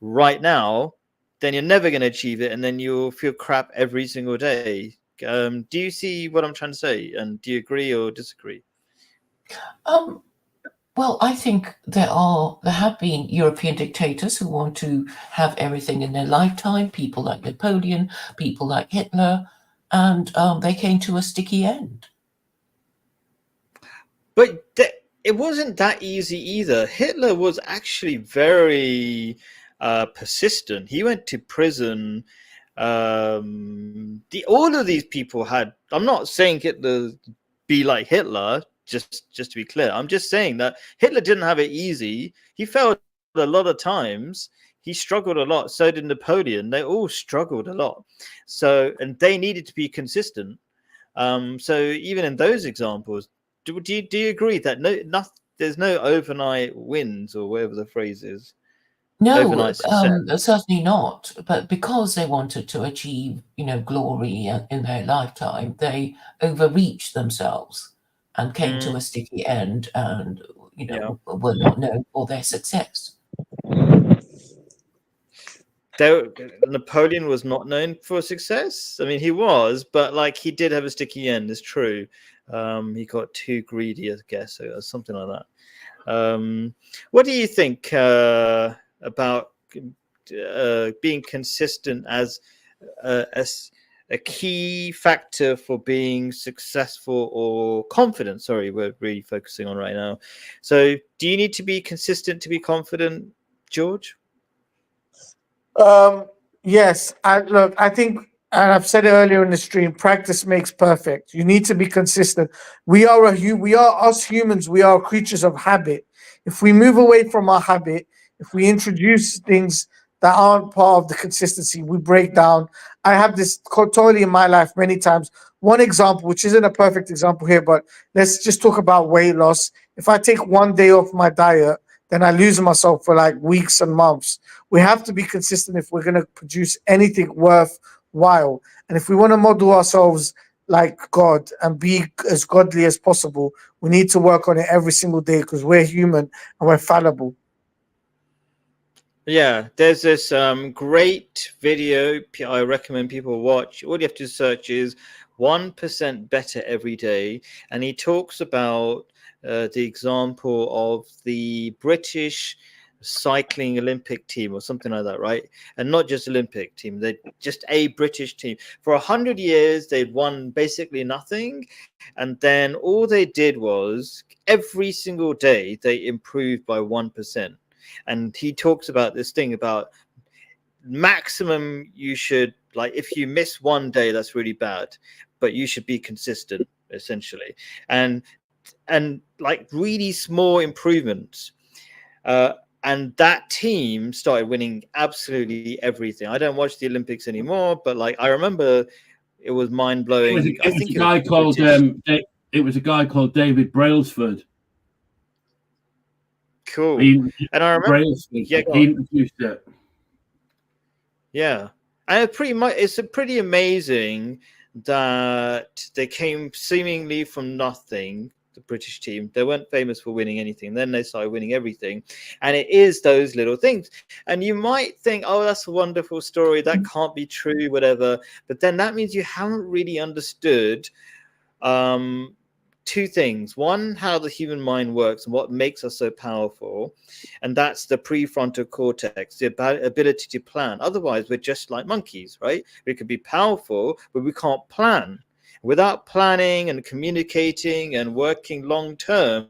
right now, then you're never going to achieve it. And then you'll feel crap every single day. Do you see what I'm trying to say? And do you agree or disagree? Well, I think there have been European dictators who want to have everything in their lifetime, people like Napoleon, people like Hitler, and they came to a sticky end. But it wasn't that easy either. Hitler was actually very persistent. He went to prison. All of these people had. I'm not saying Hitler be like Hitler. Just to be clear, I'm just saying that Hitler didn't have it easy. He failed a lot of times. He struggled a lot. So did Napoleon. They all struggled a lot. So, and they needed to be consistent. So even in those examples, do you agree that there's no overnight wins or whatever the phrase is? No, certainly not. But because they wanted to achieve, glory in their lifetime, they overreached themselves and came to a sticky end, and were not known for their success. Napoleon was not known for success. I mean, he was, but like he did have a sticky end. It's true. He got too greedy, I guess, or something like that. What do you think about being consistent as a key factor for being successful or confident? Sorry, we're really focusing on right now. So do you need to be consistent to be confident, George? Yes. I think, and I've said it earlier in the stream, practice makes perfect. You need to be consistent. We are us humans, we are creatures of habit. If we move away from our habit, if we introduce things that aren't part of the consistency, we break down. I have this totally in my life many times. One example, which isn't a perfect example here, but let's just talk about weight loss. If I take one day off my diet, then I lose myself for like weeks and months. We have to be consistent if we're going to produce anything worthwhile. And if we want to model ourselves like God and be as godly as possible, we need to work on it every single day because we're human and we're fallible. Yeah, there's this great video I recommend people watch. All you have to search is 1% better every day. And he talks about the example of the British cycling Olympic team or something like that, right? And not just Olympic team, they're just a British team. For 100 years, they'd won basically nothing. And then all they did was every single day, they improved by 1%. And he talks about this thing about maximum you should, like, if you miss one day, that's really bad, but you should be consistent, essentially. And like really small improvements. And that team started winning absolutely everything. I don't watch the Olympics anymore, but like I remember it was mind blowing. It was a guy called David Brailsford. Cool. And I remember he introduced it. Yeah. And it's pretty amazing that they came seemingly from nothing, the British team. They weren't famous for winning anything. Then they started winning everything. And it is those little things. And you might think, oh, that's a wonderful story. That can't be true, whatever. But then that means you haven't really understood two things. One, how the human mind works and what makes us so powerful. And that's the prefrontal cortex, the ability to plan. Otherwise, we're just like monkeys, right? We could be powerful, but we can't plan. Without planning and communicating and working long term,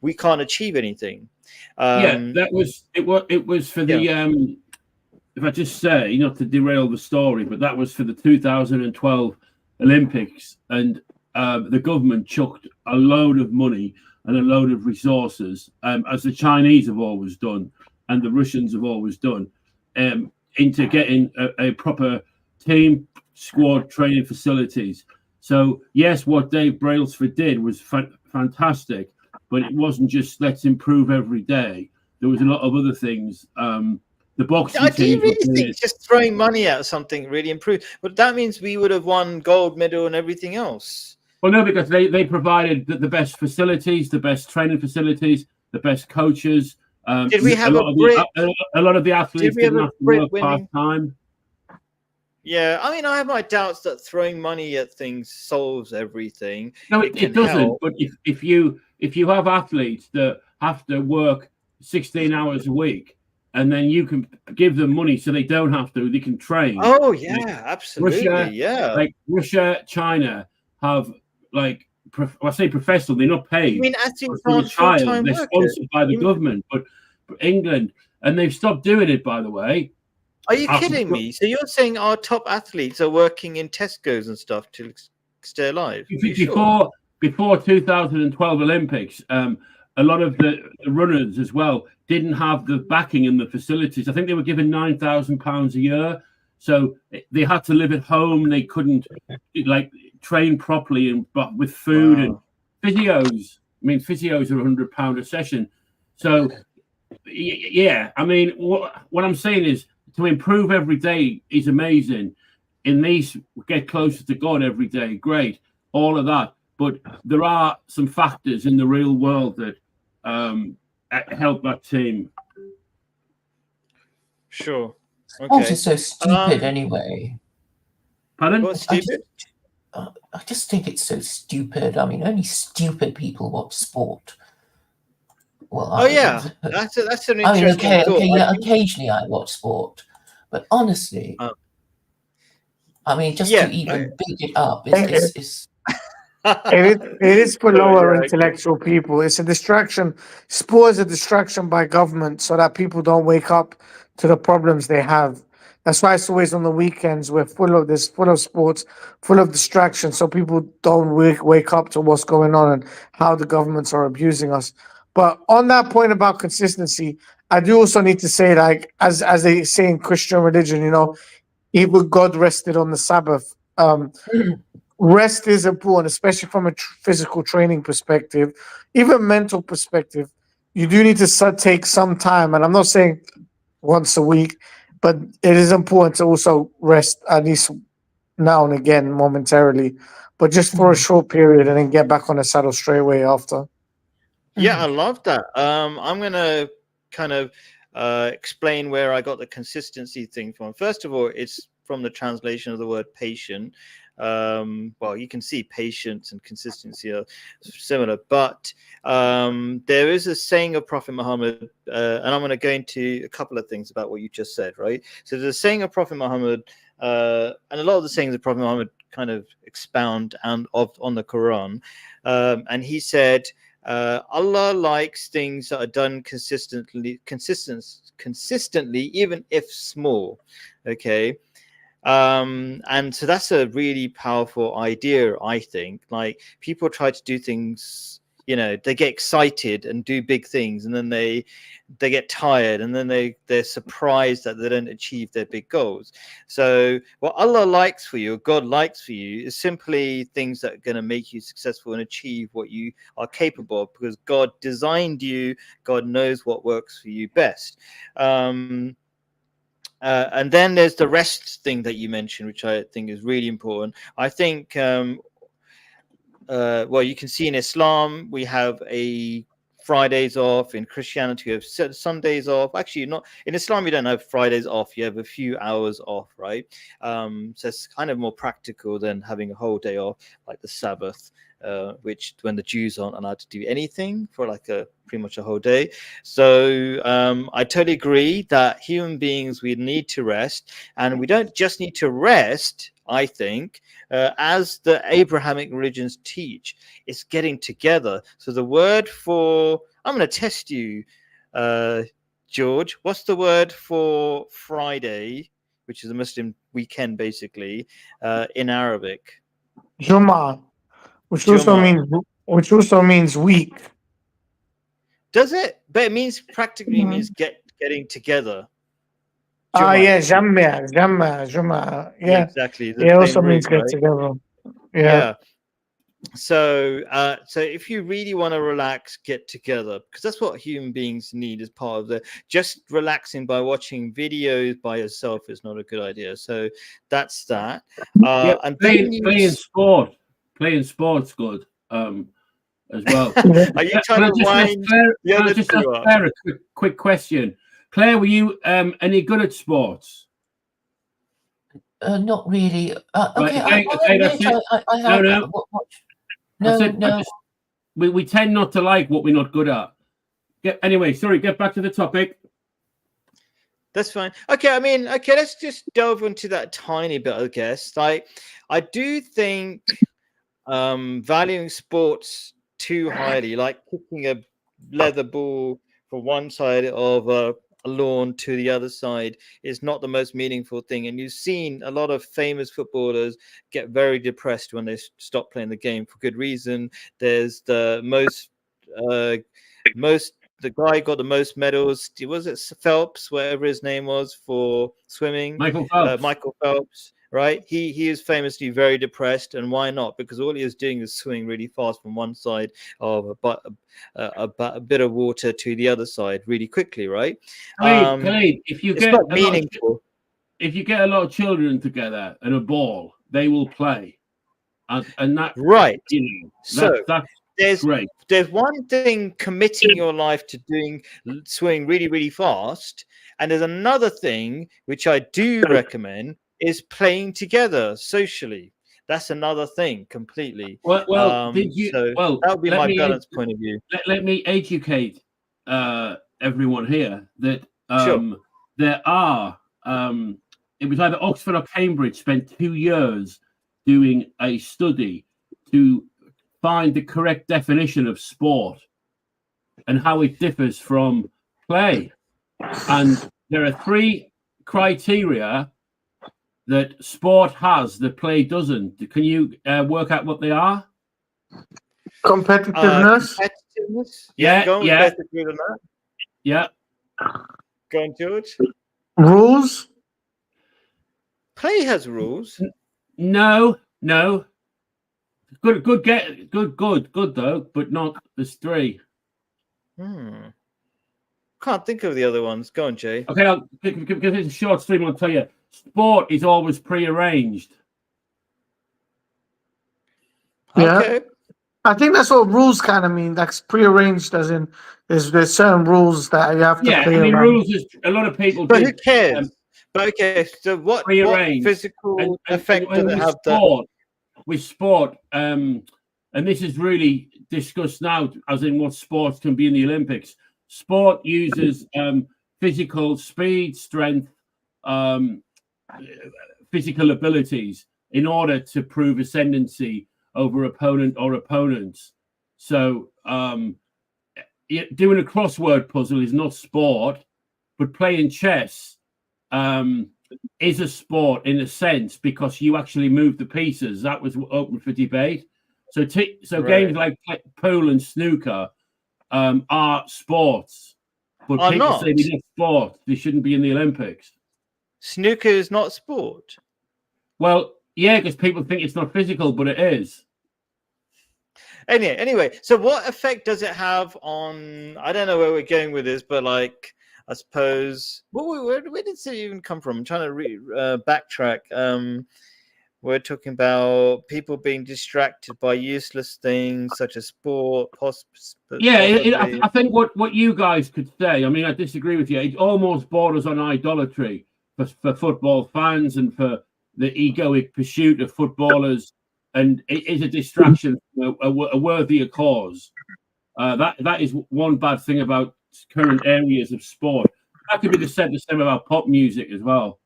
we can't achieve anything. That was it. It was for the if I just say, not to derail the story, but that was for the 2012 Olympics, and the government chucked a load of money and a load of resources, as the Chinese have always done, and the Russians have always done, into getting a proper team squad training facilities. So yes, what Dave Brailsford did was fantastic, but it wasn't just let's improve every day. There was a lot of other things. The boxing Do you teams were really think brilliant. just throwing money at something really improved? But that means we would have won gold medal and everything else. Well, no, because they provided the best facilities, the best training facilities, the best coaches. Did we have a lot of the athletes we have didn't a have to Brit work winning? part-time. Yeah, I mean, I have my doubts that throwing money at things solves everything. No, it doesn't. Help. But if you have athletes that have to work 16 hours a week, and then you can give them money so they don't have to, they can train. Oh yeah, absolutely. Russia, China have I say professional, they're not paid. I mean, athletes From a aren't child, full-time they're workers. sponsored by the government, but England, and they've stopped doing it, by the way. Are you kidding me? So you're saying our top athletes are working in Tesco's and stuff to stay alive? Before 2012 Olympics, a lot of the runners as well didn't have the backing and the facilities. I think they were given £9,000 a year, so they had to live at home. They couldn't train properly and but with food and physios. I mean, physios are £100 a session. So yeah, I mean, what I'm saying is, to improve every day is amazing. In these, get closer to God every day, great, all of that. But there are some factors in the real world that help that team. Sure. Okay. Sport is so stupid anyway. Pardon? What's stupid? I just think it's so stupid. I mean, only stupid people watch sport. Well, that's an interesting I mean, okay, thought. occasionally I watch sport, but honestly, I mean, just to even big it up is it is for lower intellectual people. It's a distraction. Sport is a distraction by government so that people don't wake up to the problems they have. That's why it's always on the weekends. We're full of sports, full of distractions, so people don't wake up to what's going on and how the governments are abusing us. But on that point about consistency, I do also need to say, like, as they say in Christian religion, even God rested on the Sabbath. Rest is important, especially from a physical training perspective, even mental perspective. You do need to take some time, and I'm not saying once a week, but it is important to also rest at least now and again, momentarily, but just for a short period, and then get back on the saddle straight away after. Yeah, I love that. I'm gonna kind of explain where I got the consistency thing from. First of all, it's from the translation of the word patient. Well, you can see patience and consistency are similar, but there is a saying of Prophet Muhammad, and I'm going to go into a couple of things about what you just said, right? So there's a saying of Prophet Muhammad, and a lot of the sayings of Prophet Muhammad kind of expound on the Quran, and he said, Allah likes things that are done consistently, even if small. Okay. And so that's a really powerful idea, I think. Like, people try to do things, they get excited and do big things, and then they get tired, and then they're surprised that they don't achieve their big goals. So what Allah likes for you, or God likes for you, is simply things that are going to make you successful and achieve what you are capable of, because God designed you. God knows what works for you best. And then there's the rest thing that you mentioned, which I think is really important. I think, well, you can see in Islam, we have Fridays off. In Christianity, we have Sundays off. Actually, not in Islam, you don't have Fridays off. You have a few hours off, right? So it's kind of more practical than having a whole day off, like the Sabbath, which when the Jews aren't allowed to do anything for pretty much a whole day. So I totally agree that human beings, we need to rest, and we don't just need to rest. I think, as the Abrahamic religions teach, it's getting together. So the word for, I'm going to test you, George, what's the word for Friday, which is a Muslim weekend, basically, in Arabic? Juma, Juma. which also means week. Does it? But it means practically means getting together. Yeah, Juma. Yeah, Yeah, exactly. The it same also root, means get right? together. Yeah. Yeah. So, so if you really want to relax, get together, because that's what human beings need as part of just relaxing by watching videos by yourself is not a good idea. So that's that. And playing sport's good. As well. Are you trying to wind the other two up? Claire a quick question. Claire, were you any good at sports? Not really. Okay, that's it. I have. No. We tend not to like what we're not good at. Anyway, sorry, get back to the topic. That's fine. Okay, I mean, okay, let's just delve into that tiny bit, I guess. I do think valuing sports too highly, like kicking a leather ball from one side of a lawn to the other side, is not the most meaningful thing. And you've seen a lot of famous footballers get very depressed when they stop playing the game for good reason. There's the the guy got the most medals. Was it Phelps, whatever his name was, for swimming? Michael Phelps. Michael Phelps. Right, he is famously very depressed, and why not? Because all he is doing is swimming really fast from one side of a bit of water to the other side really quickly, right? Khalid, if you get meaningful. If you get a lot of children together and a ball, they will play, and that right. That's great. There's one thing committing your life to doing swimming really, really fast, and there's another thing which I do recommend. Is playing together socially. That's another thing completely. Well, that would be my balanced point of view. Let me educate everyone here that there are. It was either Oxford or Cambridge spent 2 years doing a study to find the correct definition of sport and how it differs from play. And there are 3 criteria that sport has that play doesn't. Can you work out what they are? Competitiveness. Yeah. Go on, George. Rules. Play has rules. No. Good though, but not. There's 3. Can't think of the other ones. Go on, Jay. Okay, I'll give it a short stream. I'll tell you. Sport is always prearranged. Yeah. Okay. I think that's what rules kind of mean. That's prearranged, as in there's certain rules that you have to play. Yeah, I mean, rules is a lot of people. But who cares? But okay, so what physical effect does it have? With sport, and this is really discussed now, as in what sports can be in the Olympics. Sport uses physical speed, strength, physical abilities in order to prove ascendancy over opponent or opponents. So doing a crossword puzzle is not sport, but playing chess is a sport in a sense because you actually move the pieces. That was open for debate. So games like pool and snooker are sports, but people say they're not sport. They shouldn't be in the Olympics. Snooker is not sport. Well, yeah, because people think it's not physical, but it is. Anyway, so what effect does it have on? I don't know where we're going with this, but like, I suppose, where did it even come from? I'm trying to backtrack. We're talking about people being distracted by useless things such as sport. I think what you guys could say. I mean, I disagree with you. It almost borders on idolatry for football fans and for the egoic pursuit of footballers, and it is a distraction, a worthier cause. That is one bad thing about current areas of sport. That could be the same about pop music as well.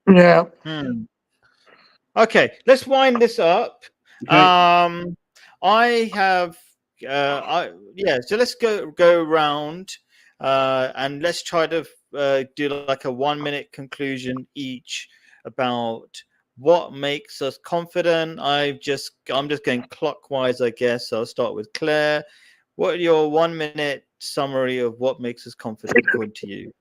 Yeah. Okay, let's wind this up. Okay. I have, so let's go around and let's try to do like a 1-minute conclusion each about what makes us confident. I'm just going clockwise, I guess. So I'll start with Claire. What are your 1-minute summary of what makes us confident according to you?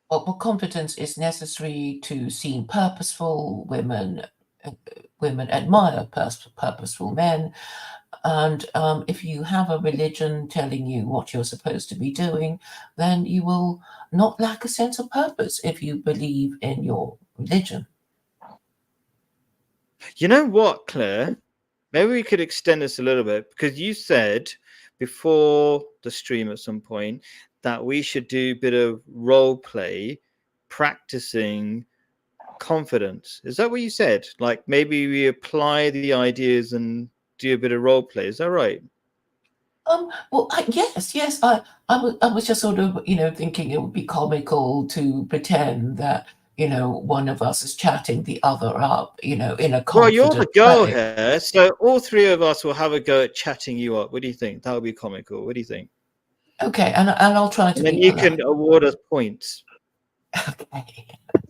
Well, confidence is necessary to seem purposeful. Women admire purposeful men. And if you have a religion telling you what you're supposed to be doing, then you will not lack a sense of purpose if you believe in your religion. You know what, Claire? Maybe we could extend this a little bit, because you said before the stream at some point that we should do a bit of role play, practicing confidence. Is that what you said? Like maybe we apply the ideas and do a bit of role play. Is that right? Well, yes. I was just sort of, thinking it would be comical to pretend that, one of us is chatting the other up, in a confident Well, you're the girl way. here, so all three of us will have a go at chatting you up. What do you think? That would be comical. What do you think? Okay, and I'll try to And then be you polite. can award us points. Okay.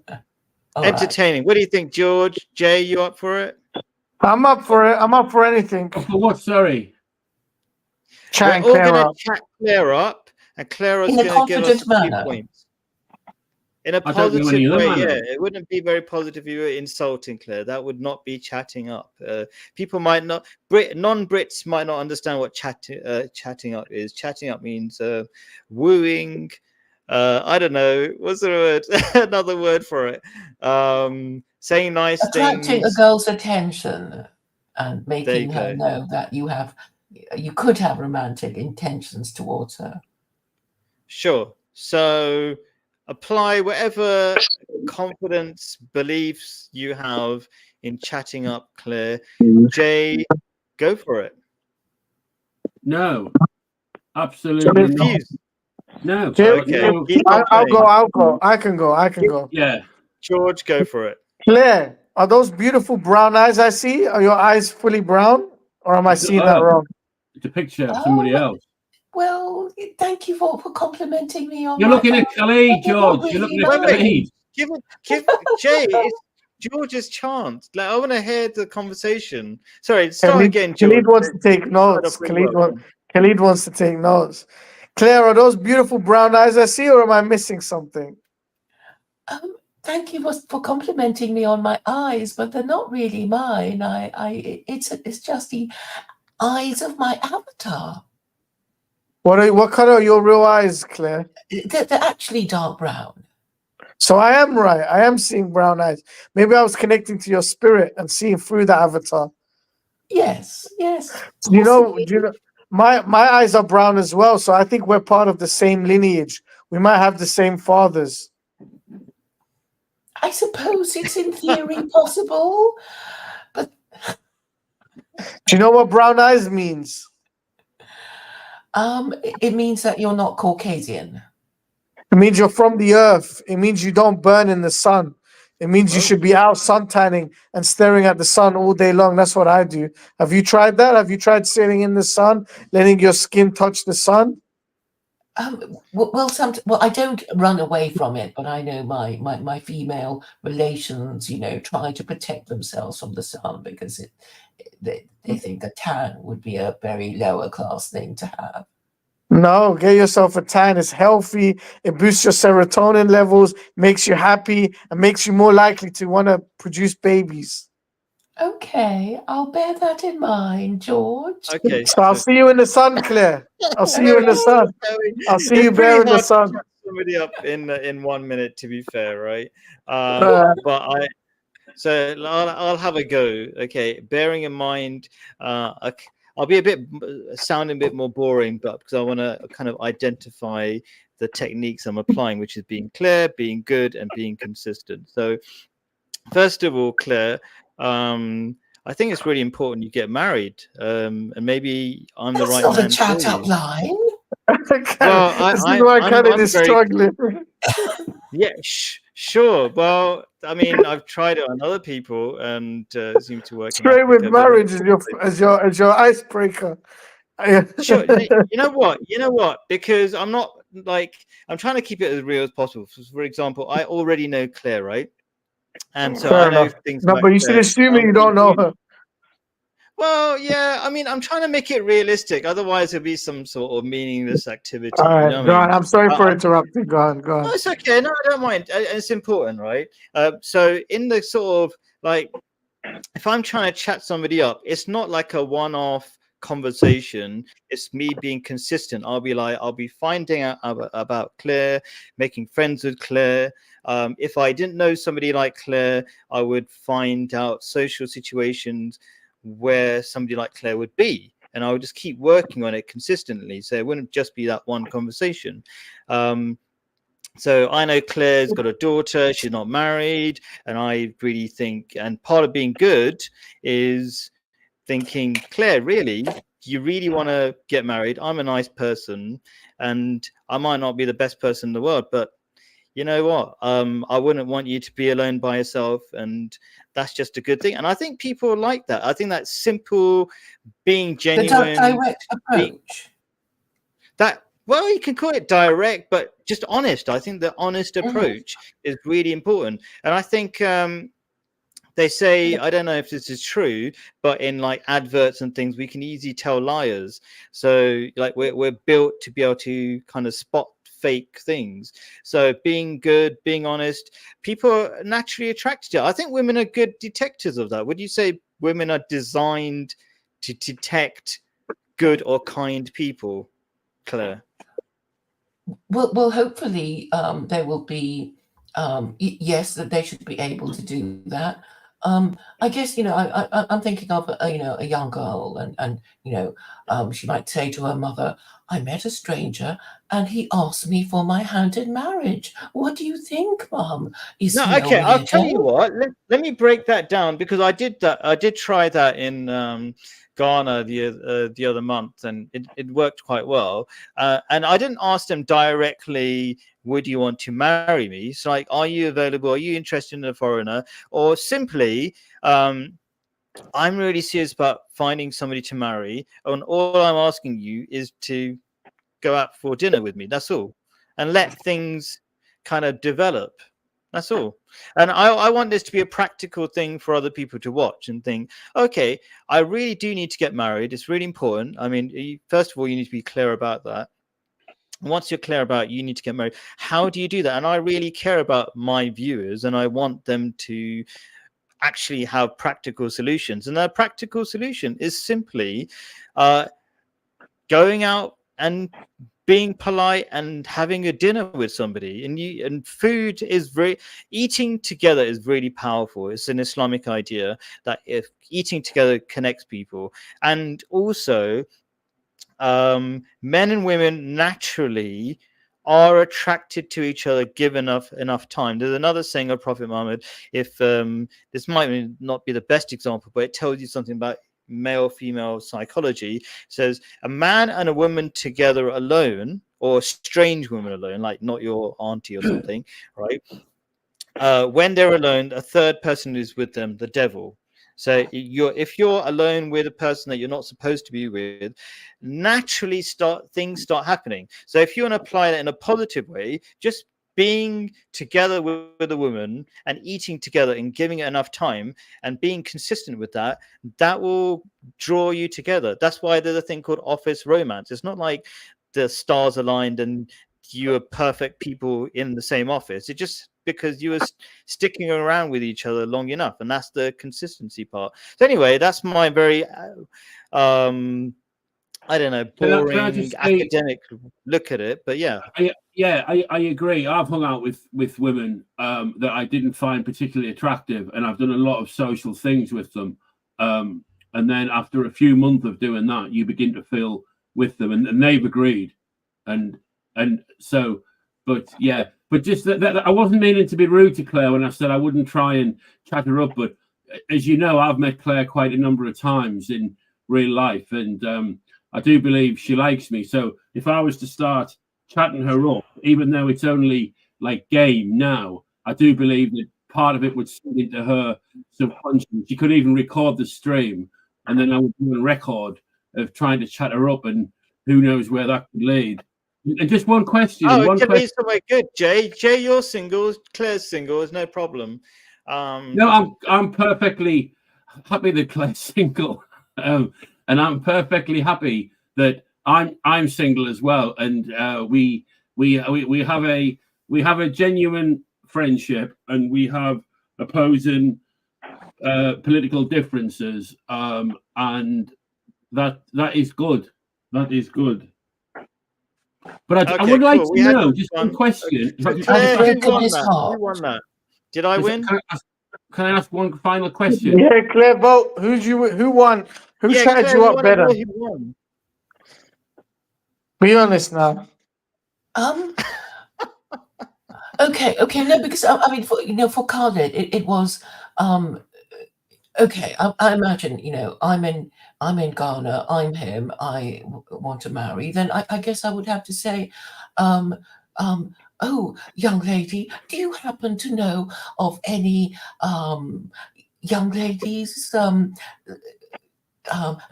All right. Entertaining. What do you think, George? Jay, you up for it? I'm up for it. I'm up for anything. For what? Sorry. Chat We're all Claire going to up. chat Claire up, and Claire is In a going to give us a confident few manner. points. In a I don't know positive any other way, manner. yeah. It wouldn't be very positive if you were insulting Claire. That would not be chatting up. People might not, non-Brits might not understand what chatting up is. Chatting up means wooing. I don't know. What's the word? Another word for it. Saying nice Attracting a things. girl's attention and There you making her go. know that you could have romantic intentions towards her. Sure. So apply whatever confidence beliefs you have in chatting up Claire. Jay, go for it. No. Absolutely not. Refuse. No. Okay. No. Keep on I'll playing. go. I can go. Yeah. George, go for it. Claire, are those beautiful brown eyes I see? Are your eyes fully brown? Or am I seeing that wrong? It's a picture of somebody else. Well, thank you for complimenting me on You're my looking at eyes. Khalid, They're George. not You're really looking at nice. Khalid. Give Jay, it's George's chance. Like, I want to hear the conversation. Sorry, start again, George. Khalid wants to take notes. Khalid wants to take notes. Claire, are those beautiful brown eyes I see, or am I missing something? Thank you for complimenting me on my eyes, but they're not really mine. It's just the eyes of my avatar. What color are your real eyes, Claire? They're actually dark brown. So I am right. I am seeing brown eyes. Maybe I was connecting to your spirit and seeing through the avatar. Yes. Do you know? My eyes are brown as well, so I think we're part of the same lineage. We might have the same fathers. I suppose it's in theory possible, but Do you know what brown eyes means? it means that you're not Caucasian. It means you're from the earth. It means you don't burn in the sun. It means you should be out sun tanning and staring at the sun all day long. That's what I do. Have you tried that? Have you tried sitting in the sun, letting your skin touch the sun? Well, I don't run away from it, but I know my female relations, try to protect themselves from the sun because they think a tan would be a very lower class thing to have. No, get yourself a tan. It's healthy. It boosts your serotonin levels, makes you happy, and makes you more likely to want to produce babies. Okay, I'll bear that in mind, George. Okay. So I'll see you in the sun, Claire. I'll see you in the sun. I'll see you bare in the sun. Somebody up in 1 minute, to be fair, right? But I'll have a go. Okay, bearing in mind, I'll be sounding a bit more boring, but because I want to kind of identify the techniques I'm applying, which is being clear, being good, and being consistent. So, first of all, Claire, I think it's really important you get married, and maybe I'm the right man. That's not a chat up line. Well, this is why Khalid is struggling. Yeah, sure. Well, I mean, I've tried it on other people and it seemed to work. Straight with marriage as your icebreaker. Sure. You know what? Because I'm not I'm trying to keep it as real as possible. For example, I already know Claire, right? And so Fair I know enough. things No, about but you should Claire. assume you don't know her. Well, yeah. I mean, I'm trying to make it realistic. Otherwise, it'll be some sort of meaningless activity. All You right, know what go I on. mean? I'm sorry for I, interrupting. Go on, go No, on. it's okay. No, I don't mind. It's important, right? So in the sort of if I'm trying to chat somebody up, it's not like a one-off conversation. It's me being consistent. I'll be finding out about Claire, making friends with Claire. If I didn't know somebody like Claire, I would find out social situations where somebody like Claire would be. And I would just keep working on it consistently. So it wouldn't just be that one conversation. So I know Claire's got a daughter, she's not married, and I really think, and part of being good is thinking, Claire, really, do you really want to get married? I'm a nice person, and I might not be the best person in the world, but you know what? I wouldn't want you to be alone by yourself, and that's just a good thing. And I think people like that. I think that simple, being genuine, direct approach. Well, you can call it direct, but just honest. I think the honest approach is really important. And I think they say, I don't know if this is true, but in like adverts and things, we can easily tell liars. So like we're built to be able to kind of spot fake things. So being good, being honest, people are naturally attracted to it. I think women are good detectors of that. Would you say women are designed to detect good or kind people, Claire? Well, hopefully they will be. Yes, that they should be able to do that. I guess I'm thinking of a young girl, and she might say to her mother, "I met a stranger, and he asked me for my hand in marriage. What do you think, Mum? Is No, he okay. a I'll tell you weirdo?" what. Let me break that down because I did that. I did try that in Ghana the other month, and it worked quite well. And I didn't ask them directly, "Would you want to marry me?" It's like, "Are you available? Are you interested in a foreigner?" Or simply, "I'm really serious about finding somebody to marry, and all I'm asking you is to go out for dinner with me. That's all, and let things kind of develop." That's all. And I want this to be a practical thing for other people to watch and think, okay, I really do need to get married. It's really important. I mean, first of all, you need to be clear about that. Once you're clear about you need to get married, how do you do that? And I really care about my viewers, and I want them to actually have practical solutions. And their practical solution is simply going out and being polite and having a dinner with somebody. And food is eating together is really powerful. It's an Islamic idea that if eating together connects people. And also men and women naturally are attracted to each other given enough time. There's another saying of Prophet Muhammad, if this might not be the best example, but it tells you something about male female psychology. It says a man and a woman together alone, or a strange woman alone, like not your auntie or something, right? When they're alone, a third person is with them, the devil. So if you're alone with a person that you're not supposed to be with, naturally things start happening. So if you want to apply that in a positive way, just being together with a woman and eating together and giving it enough time and being consistent with that, that will draw you together. That's why there's a thing called office romance. It's not like the stars aligned and you are perfect people in the same office. It just because you were sticking around with each other long enough, and that's the consistency part. So anyway, that's my very I don't know, boring academic look at it, but yeah. I agree. I've hung out with women that I didn't find particularly attractive, and I've done a lot of social things with them. And then after a few months of doing that, you begin to feel with them, and they've agreed. And so, but yeah, but just that I wasn't meaning to be rude to Claire when I said I wouldn't try and chat her up. But as you know, I've met Claire quite a number of times in real life, and I do believe she likes me. So if I was to start chatting her up, even though it's only like game now, I do believe that part of it would sit into her subconscious. She could even record the stream, and then I would do a record of trying to chat her up, and who knows where that could lead. And just one question. Oh, one it could question. be somewhere good, Jay. Jay, you're single. Claire's single. It's no problem. No, I'm perfectly happy that Claire's single, and I'm perfectly happy that I'm single as well. And we have a genuine friendship, and we have opposing political differences, and that is good. That is good. But I would like to know just one question. Claire, who won his that? heart. Who won that? Did I win? Can I ask one final question? Yeah, Claire, vote. Who won? Who chatted Claire, you we up wanna better? know who won. Be honest now. Okay, no, because I mean, for Khalid, it was okay. I imagine, I'm in Ghana, I'm him, I want to marry. Then I guess I would have to say, oh, young lady, do you happen to know of any young ladies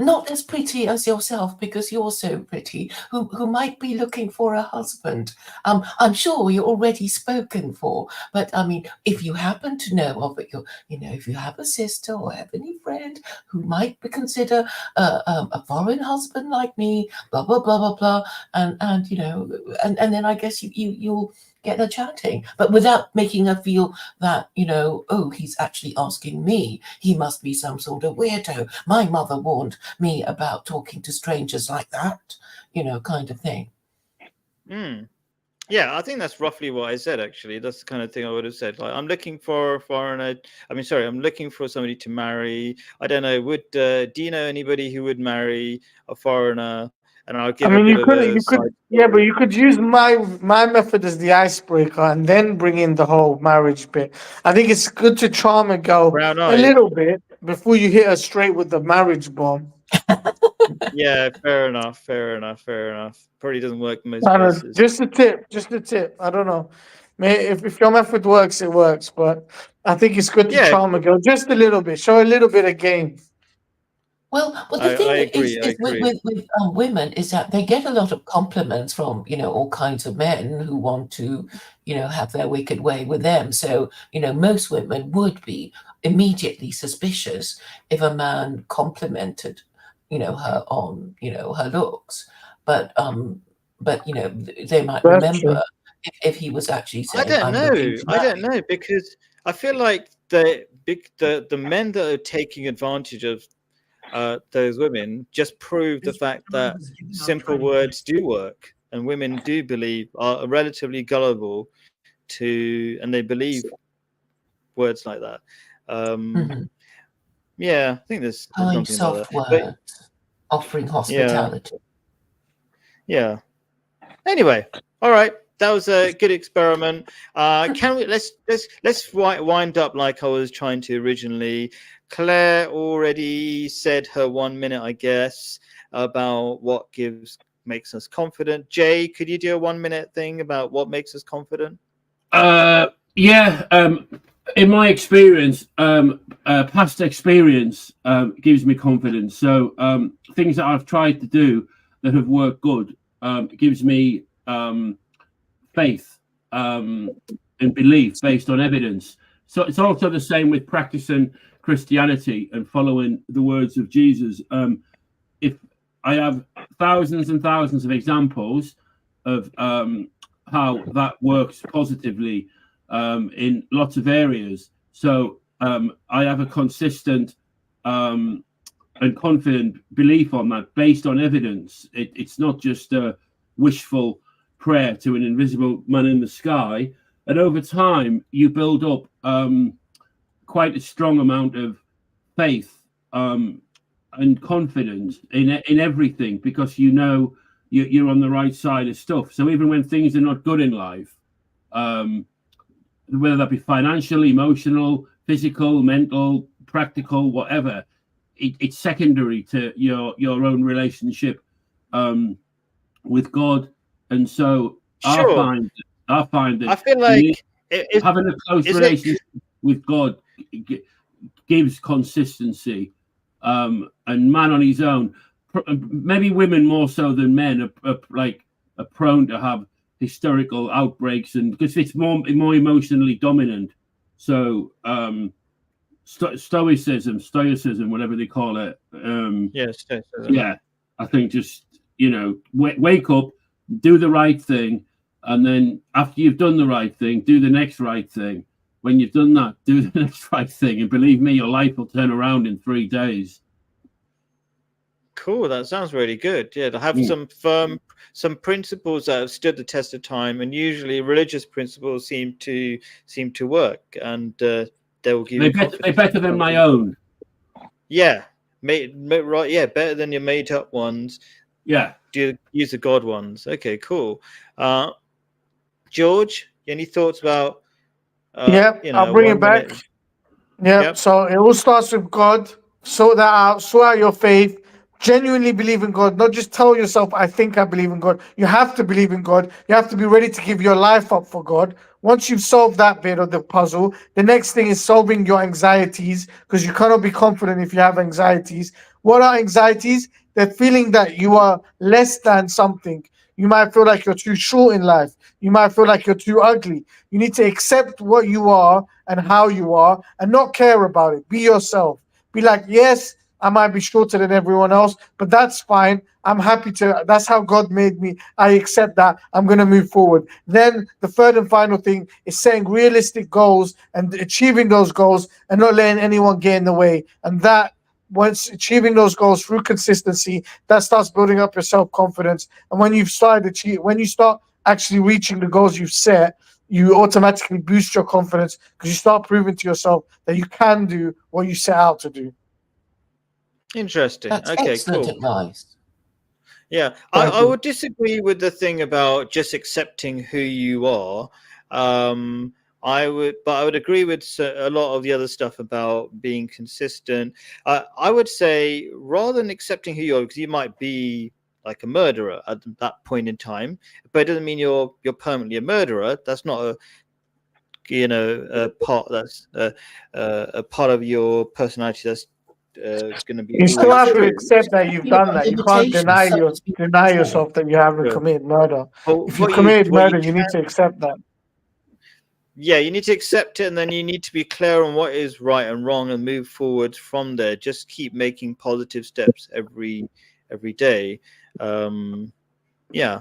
not as pretty as yourself, because you're so pretty, who might be looking for a husband? I'm sure you're already spoken for, but I mean, if you happen to know of it, if you have a sister or have any friend who might consider a foreign husband like me, blah blah blah blah blah, and and then I guess you'll get her chatting, but without making her feel that, oh, he's actually asking me. He must be some sort of weirdo. My mother warned me about talking to strangers like that, kind of thing. Yeah, I think that's roughly what I said, actually. That's the kind of thing I would have said. Like, I'm looking for a foreigner. I'm looking for somebody to marry. I don't know. Do you know anybody who would marry a foreigner? And I'll give a bit of a yeah, but you could use my method as the icebreaker and then bring in the whole marriage bit. I think it's good to charm a girl a little bit before you hit her straight with the marriage bomb. Yeah, fair enough. Probably doesn't work in most places. Just a tip. I don't know. If your method works, it works. But I think it's good to charm a girl just a little bit. Show a little bit of game. Well, the thing is with women is that they get a lot of compliments from, all kinds of men who want to, have their wicked way with them. So, most women would be immediately suspicious if a man complimented, her on, her looks. But they might remember if he was actually saying, I don't know, because I feel like the men that are taking advantage of those women just prove the fact that simple words do work, and women do believe, are relatively gullible and they believe words like that. Yeah, I think there's kind, something soft about that. words, offering hospitality. Yeah. Anyway, all right. That was a good experiment. Can we let's wind up like I was trying to originally. Claire already said her 1 minute, I guess, about what makes us confident. Jay, could you do a 1 minute thing about what makes us confident? Yeah. In my experience, past experience gives me confidence. So things that I've tried to do that have worked good gives me faith and belief based on evidence. So it's also the same with practicing Christianity and following the words of Jesus. If I have thousands and thousands of examples of how that works positively in lots of areas. So I have a consistent and confident belief on that based on evidence. It's not just a wishful prayer to an invisible man in the sky. And over time, you build up quite a strong amount of faith and confidence in everything, because you're on the right side of stuff. So even when things are not good in life, whether that be financial, emotional, physical, mental, practical, whatever, it's secondary to your own relationship with God. And so I find that I feel like having a close relationship with God gives consistency, and man on his own maybe women more so than men are prone to have hysterical outbreaks, and because it's more emotionally dominant. So stoicism, whatever they call it. Yes. Yeah, I think just wake up, do the right thing, and then after you've done the right thing, do the next right thing. When you've done that, do the next right thing, and believe me, your life will turn around in 3 days. Cool. That sounds really good. Yeah, to have some principles that have stood the test of time, and usually religious principles seem to work, and they will give you confidence. They're better than my own. Yeah, right. Yeah, better than your made up ones. Yeah. Do use the God ones. Okay, cool. George, any thoughts about? I'll bring it back. Yep. So it all starts with God. Sort that out. Sort out your faith. Genuinely believe in God. Not just tell yourself, I think I believe in God. You have to believe in God. You have to be ready to give your life up for God. Once you've solved that bit of the puzzle, the next thing is solving your anxieties, because you cannot be confident if you have anxieties. What are anxieties? They're feeling that you are less than something. You might feel like you're too short in life. You might feel like you're too ugly. You need to accept what you are and how you are and not care about it. Be yourself. Be like, yes, I might be shorter than everyone else, but that's fine. I'm happy to. That's how God made me. I accept that. I'm going to move forward. Then the third and final thing is setting realistic goals and achieving those goals and not letting anyone get in the way. And that, once achieving those goals through consistency, that starts building up your self-confidence. And when you start actually reaching the goals you've set, you automatically boost your confidence because you start proving to yourself that you can do what you set out to do. Interesting. That's Okay, excellent cool. advice. Yeah, I would disagree with the thing about just accepting who you are. I would agree with a lot of the other stuff about being consistent. I would say rather than accepting who you are, because you might be like a murderer at that point in time, but it doesn't mean you're permanently a murderer. That's not a part that's a part of your personality that's going to be. You still have to true. accept that you've done that. You can't deny yourself that you haven't committed murder. If you committed murder, you need to accept that. Yeah, you need to accept it, and then you need to be clear on what is right and wrong, and move forward from there. Just keep making positive steps every day. Yeah.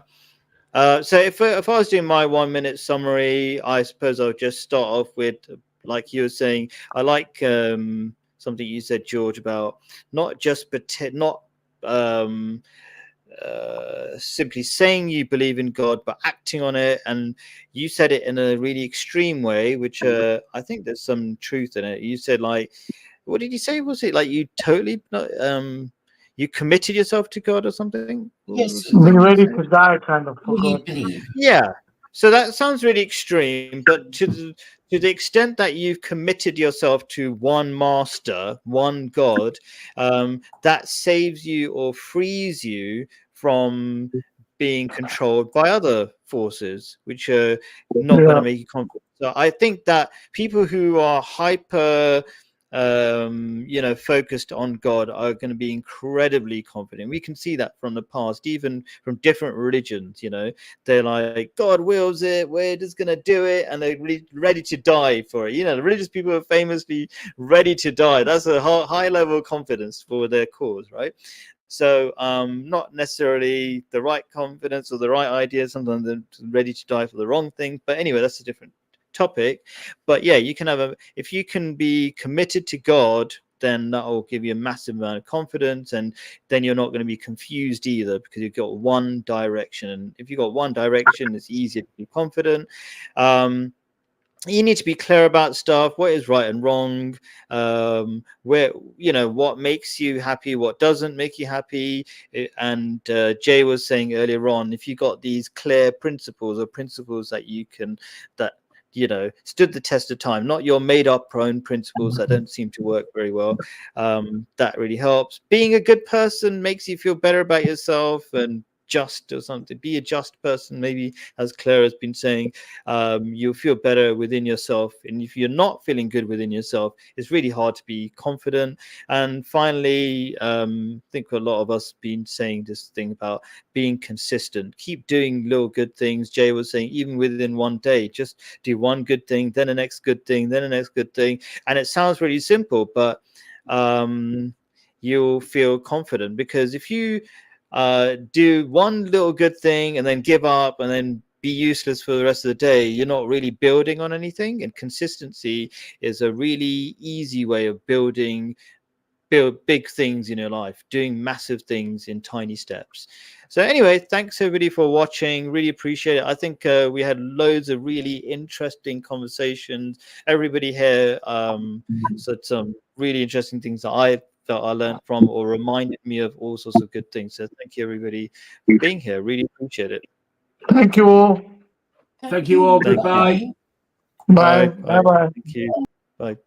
So if I was doing my 1 minute summary, I suppose I'll just start off with, like you were saying, I like something you said, George, about not just simply saying you believe in God, but acting on it. And you said it in a really extreme way, which I think there's some truth in it. You said, like, what did you say? Was it like you totally you committed yourself to God or something? Yes, Be ready to die, kind of, for God. believe. Yeah. So that sounds really extreme, but to the extent that you've committed yourself to one master, one God, that saves you or frees you from being controlled by other forces, which are not going to make you confident. So I think that people who are hyper focused on God are going to be incredibly confident. We can see that from the past, even from different religions. They're like, God wills it, we're just going to do it, and they're really ready to die for it. The religious people are famously ready to die. That's a high level of confidence for their cause, right? So not necessarily the right confidence or the right idea. Sometimes they're ready to die for the wrong thing. But anyway, that's a different topic. But yeah, you can if you can be committed to God, then that will give you a massive amount of confidence, and then you're not going to be confused either, because you've got one direction. And if you've got one direction, it's easier to be confident. You need to be clear about stuff, what is right and wrong, where what makes you happy, what doesn't make you happy. And Jay was saying earlier on, if you got these clear principles, or principles that stood the test of time, not your made up own principles that don't seem to work very well, that really helps. Being a good person makes you feel better about yourself, and just or something. Be a just person, maybe, as Claire has been saying. You'll feel better within yourself. And if you're not feeling good within yourself, it's really hard to be confident. And finally, I think a lot of us been saying this thing about being consistent. Keep doing little good things. Jay was saying, even within one day, just do one good thing, then the next good thing, then the next good thing. And it sounds really simple, but you'll feel confident, because if you do one little good thing and then give up and then be useless for the rest of the day, you're not really building on anything. And consistency is a really easy way of build big things in your life, doing massive things in tiny steps. So anyway, thanks everybody for watching. Really appreciate it. I think we had loads of really interesting conversations. Everybody here said some really interesting things that I felt I learned from, or reminded me of all sorts of good things. So thank you everybody for being here. Really appreciate it. Thank you all. Thank you all. Thank Goodbye. you. Bye. Bye. Bye. Thank you. Bye.